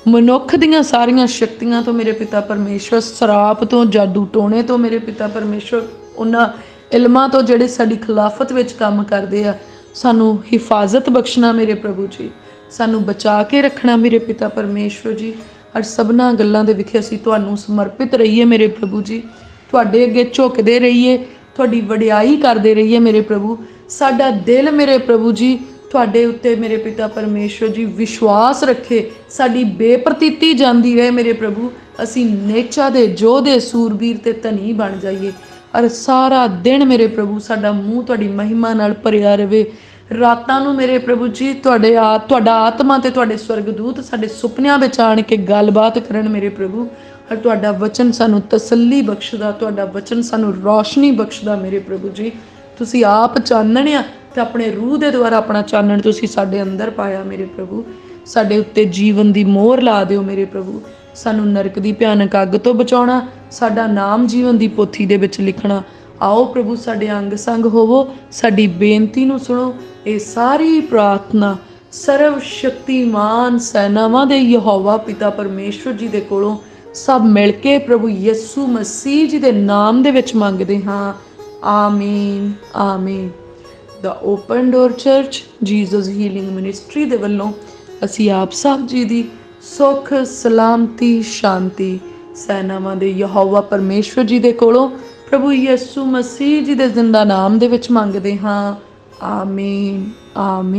ਮਨੁੱਖ ਦੀਆਂ ਸਾਰੀਆਂ ਸ਼ਕਤੀਆਂ ਤੋਂ ਮੇਰੇ ਪਿਤਾ ਪਰਮੇਸ਼ਵਰ, ਸਰਾਪ ਤੋਂ, ਜਾਦੂ ਟੋਣੇ ਤੋਂ ਮੇਰੇ ਪਿਤਾ ਪਰਮੇਸ਼ਵਰ, ਉਹਨਾਂ ਇਲਮਾਂ ਤੋਂ ਜਿਹੜੇ ਸਾਡੀ ਖਿਲਾਫਤ ਵਿੱਚ ਕੰਮ ਕਰਦੇ ਆ, ਸਾਨੂੰ ਹਿਫਾਜ਼ਤ ਬਖਸ਼ਣਾ ਮੇਰੇ ਪ੍ਰਭੂ ਜੀ। ਸਾਨੂੰ ਬਚਾ ਕੇ ਰੱਖਣਾ ਮੇਰੇ ਪਿਤਾ ਪਰਮੇਸ਼ਵਰ ਜੀ। ਔਰ ਸਭਨਾਂ ਗੱਲਾਂ ਦੇ ਵਿਖੇ ਅਸੀਂ ਤੁਹਾਨੂੰ ਸਮਰਪਿਤ ਰਹੀਏ ਮੇਰੇ ਪ੍ਰਭੂ ਜੀ। ਤੁਹਾਡੇ ਅੱਗੇ ਝੁਕਦੇ ਰਹੀਏ, ਤੁਹਾਡੀ ਵਡਿਆਈ ਕਰਦੇ ਰਹੀਏ ਮੇਰੇ ਪ੍ਰਭੂ। ਸਾਡਾ ਦਿਲ ਮੇਰੇ ਪ੍ਰਭੂ ਜੀ ਤੁਹਾਡੇ ਉੱਤੇ ਮੇਰੇ ਪਿਤਾ ਪਰਮੇਸ਼ਵਰ ਜੀ ਵਿਸ਼ਵਾਸ ਰੱਖੇ, ਸਾਡੀ ਬੇਪ੍ਰਤੀਤੀ ਜਾਂਦੀ ਰਹੇ ਮੇਰੇ ਪ੍ਰਭੂ। ਅਸੀਂ ਨੇਚਾ ਦੇ ਯੋਧੇ, ਸੂਰਬੀਰ ਤੇ ਧਨੀ ਬਣ ਜਾਈਏ, ਔਰ ਸਾਰਾ ਦਿਨ ਮੇਰੇ ਪ੍ਰਭੂ ਸਾਡਾ ਮੂੰਹ ਤੁਹਾਡੀ ਮਹਿਮਾ ਨਾਲ ਭਰਿਆ ਰਵੇ। ਰਾਤਾਂ ਨੂੰ ਮੇਰੇ ਪ੍ਰਭੂ ਜੀ ਤੁਹਾਡਾ ਆਤਮਾ ਤੇ ਤੁਹਾਡੇ ਸਵਰਗਦੂਤ ਸਾਡੇ ਸੁਪਨਿਆਂ ਵਿੱਚ ਆਣ ਕੇ ਗੱਲਬਾਤ ਕਰਨ ਮੇਰੇ ਪ੍ਰਭੂ। ਔਰ ਤੁਹਾਡਾ ਵਚਨ ਸਾਨੂੰ ਤਸੱਲੀ ਬਖਸ਼ਦਾ, ਤੁਹਾਡਾ ਵਚਨ ਸਾਨੂੰ ਰੌਸ਼ਨੀ ਬਖਸ਼ਦਾ ਮੇਰੇ ਪ੍ਰਭੂ ਜੀ। ਤੁਸੀਂ ਆਪ ਚਾਨਣ ਆ ਤੇ ਆਪਣੇ ਰੂਹ ਦੇ ਦੁਆਰਾ ਆਪਣਾ ਚਾਨਣ ਤੁਸੀਂ ਸਾਡੇ ਅੰਦਰ ਪਾਇਆ ਮੇਰੇ ਪ੍ਰਭੂ। ਸਾਡੇ ਉੱਤੇ ਜੀਵਨ ਦੀ ਮੋਹਰ ਲਾ ਦਿਓ ਮੇਰੇ ਪ੍ਰਭੂ। ਸਾਨੂੰ ਨਰਕ ਦੀ ਭਿਆਨਕ ਅੱਗ ਤੋਂ ਬਚਾਉਣਾ, ਸਾਡਾ ਨਾਮ ਜੀਵਨ ਦੀ ਪੋਥੀ ਦੇ ਵਿੱਚ ਲਿਖਣਾ। ਆਓ ਪ੍ਰਭੂ ਸਾਡੇ ਅੰਗ ਸੰਗ ਹੋਵੋ, ਸਾਡੀ ਬੇਨਤੀ ਨੂੰ ਸੁਣੋ। ਇਹ ਸਾਰੀ ਪ੍ਰਾਰਥਨਾ ਸਰਵ ਸ਼ਕਤੀਮਾਨ ਸੈਨਾਵਾਂ ਦੇ ਯਹੋਵਾ ਪਿਤਾ ਪਰਮੇਸ਼ਵਰ ਜੀ ਦੇ ਕੋਲੋਂ ਸਭ ਮਿਲ ਕੇ ਪ੍ਰਭੂ ਯਿਸੂ ਮਸੀਹ ਜੀ ਦੇ ਨਾਮ ਦੇ ਵਿੱਚ ਮੰਗਦੇ ਹਾਂ। ਆਮੀਨ ਆਮੀਨ। The open door church Jesus healing ministry ਦੇ ਵੱਲੋਂ ਅਸੀਂ ਆਪ ਸਭ ਜੀ ਦੀ ਸੁੱਖ ਸਲਾਮਤੀ ਸ਼ਾਂਤੀ ਸੈਨਾਵਾਂ ਦੇ ਯਹੋਵਾ ਪਰਮੇਸ਼ਵਰ ਜੀ ਦੇ ਕੋਲੋਂ ਪ੍ਰਭੂ ਯਿਸੂ ਮਸੀਹ ਜੀ ਦੇ ਜ਼ਿੰਦਾ ਨਾਮ ਦੇ ਵਿੱਚ ਮੰਗਦੇ ਹਾਂ। ਆਮੀਨ ਆਮੀਨ।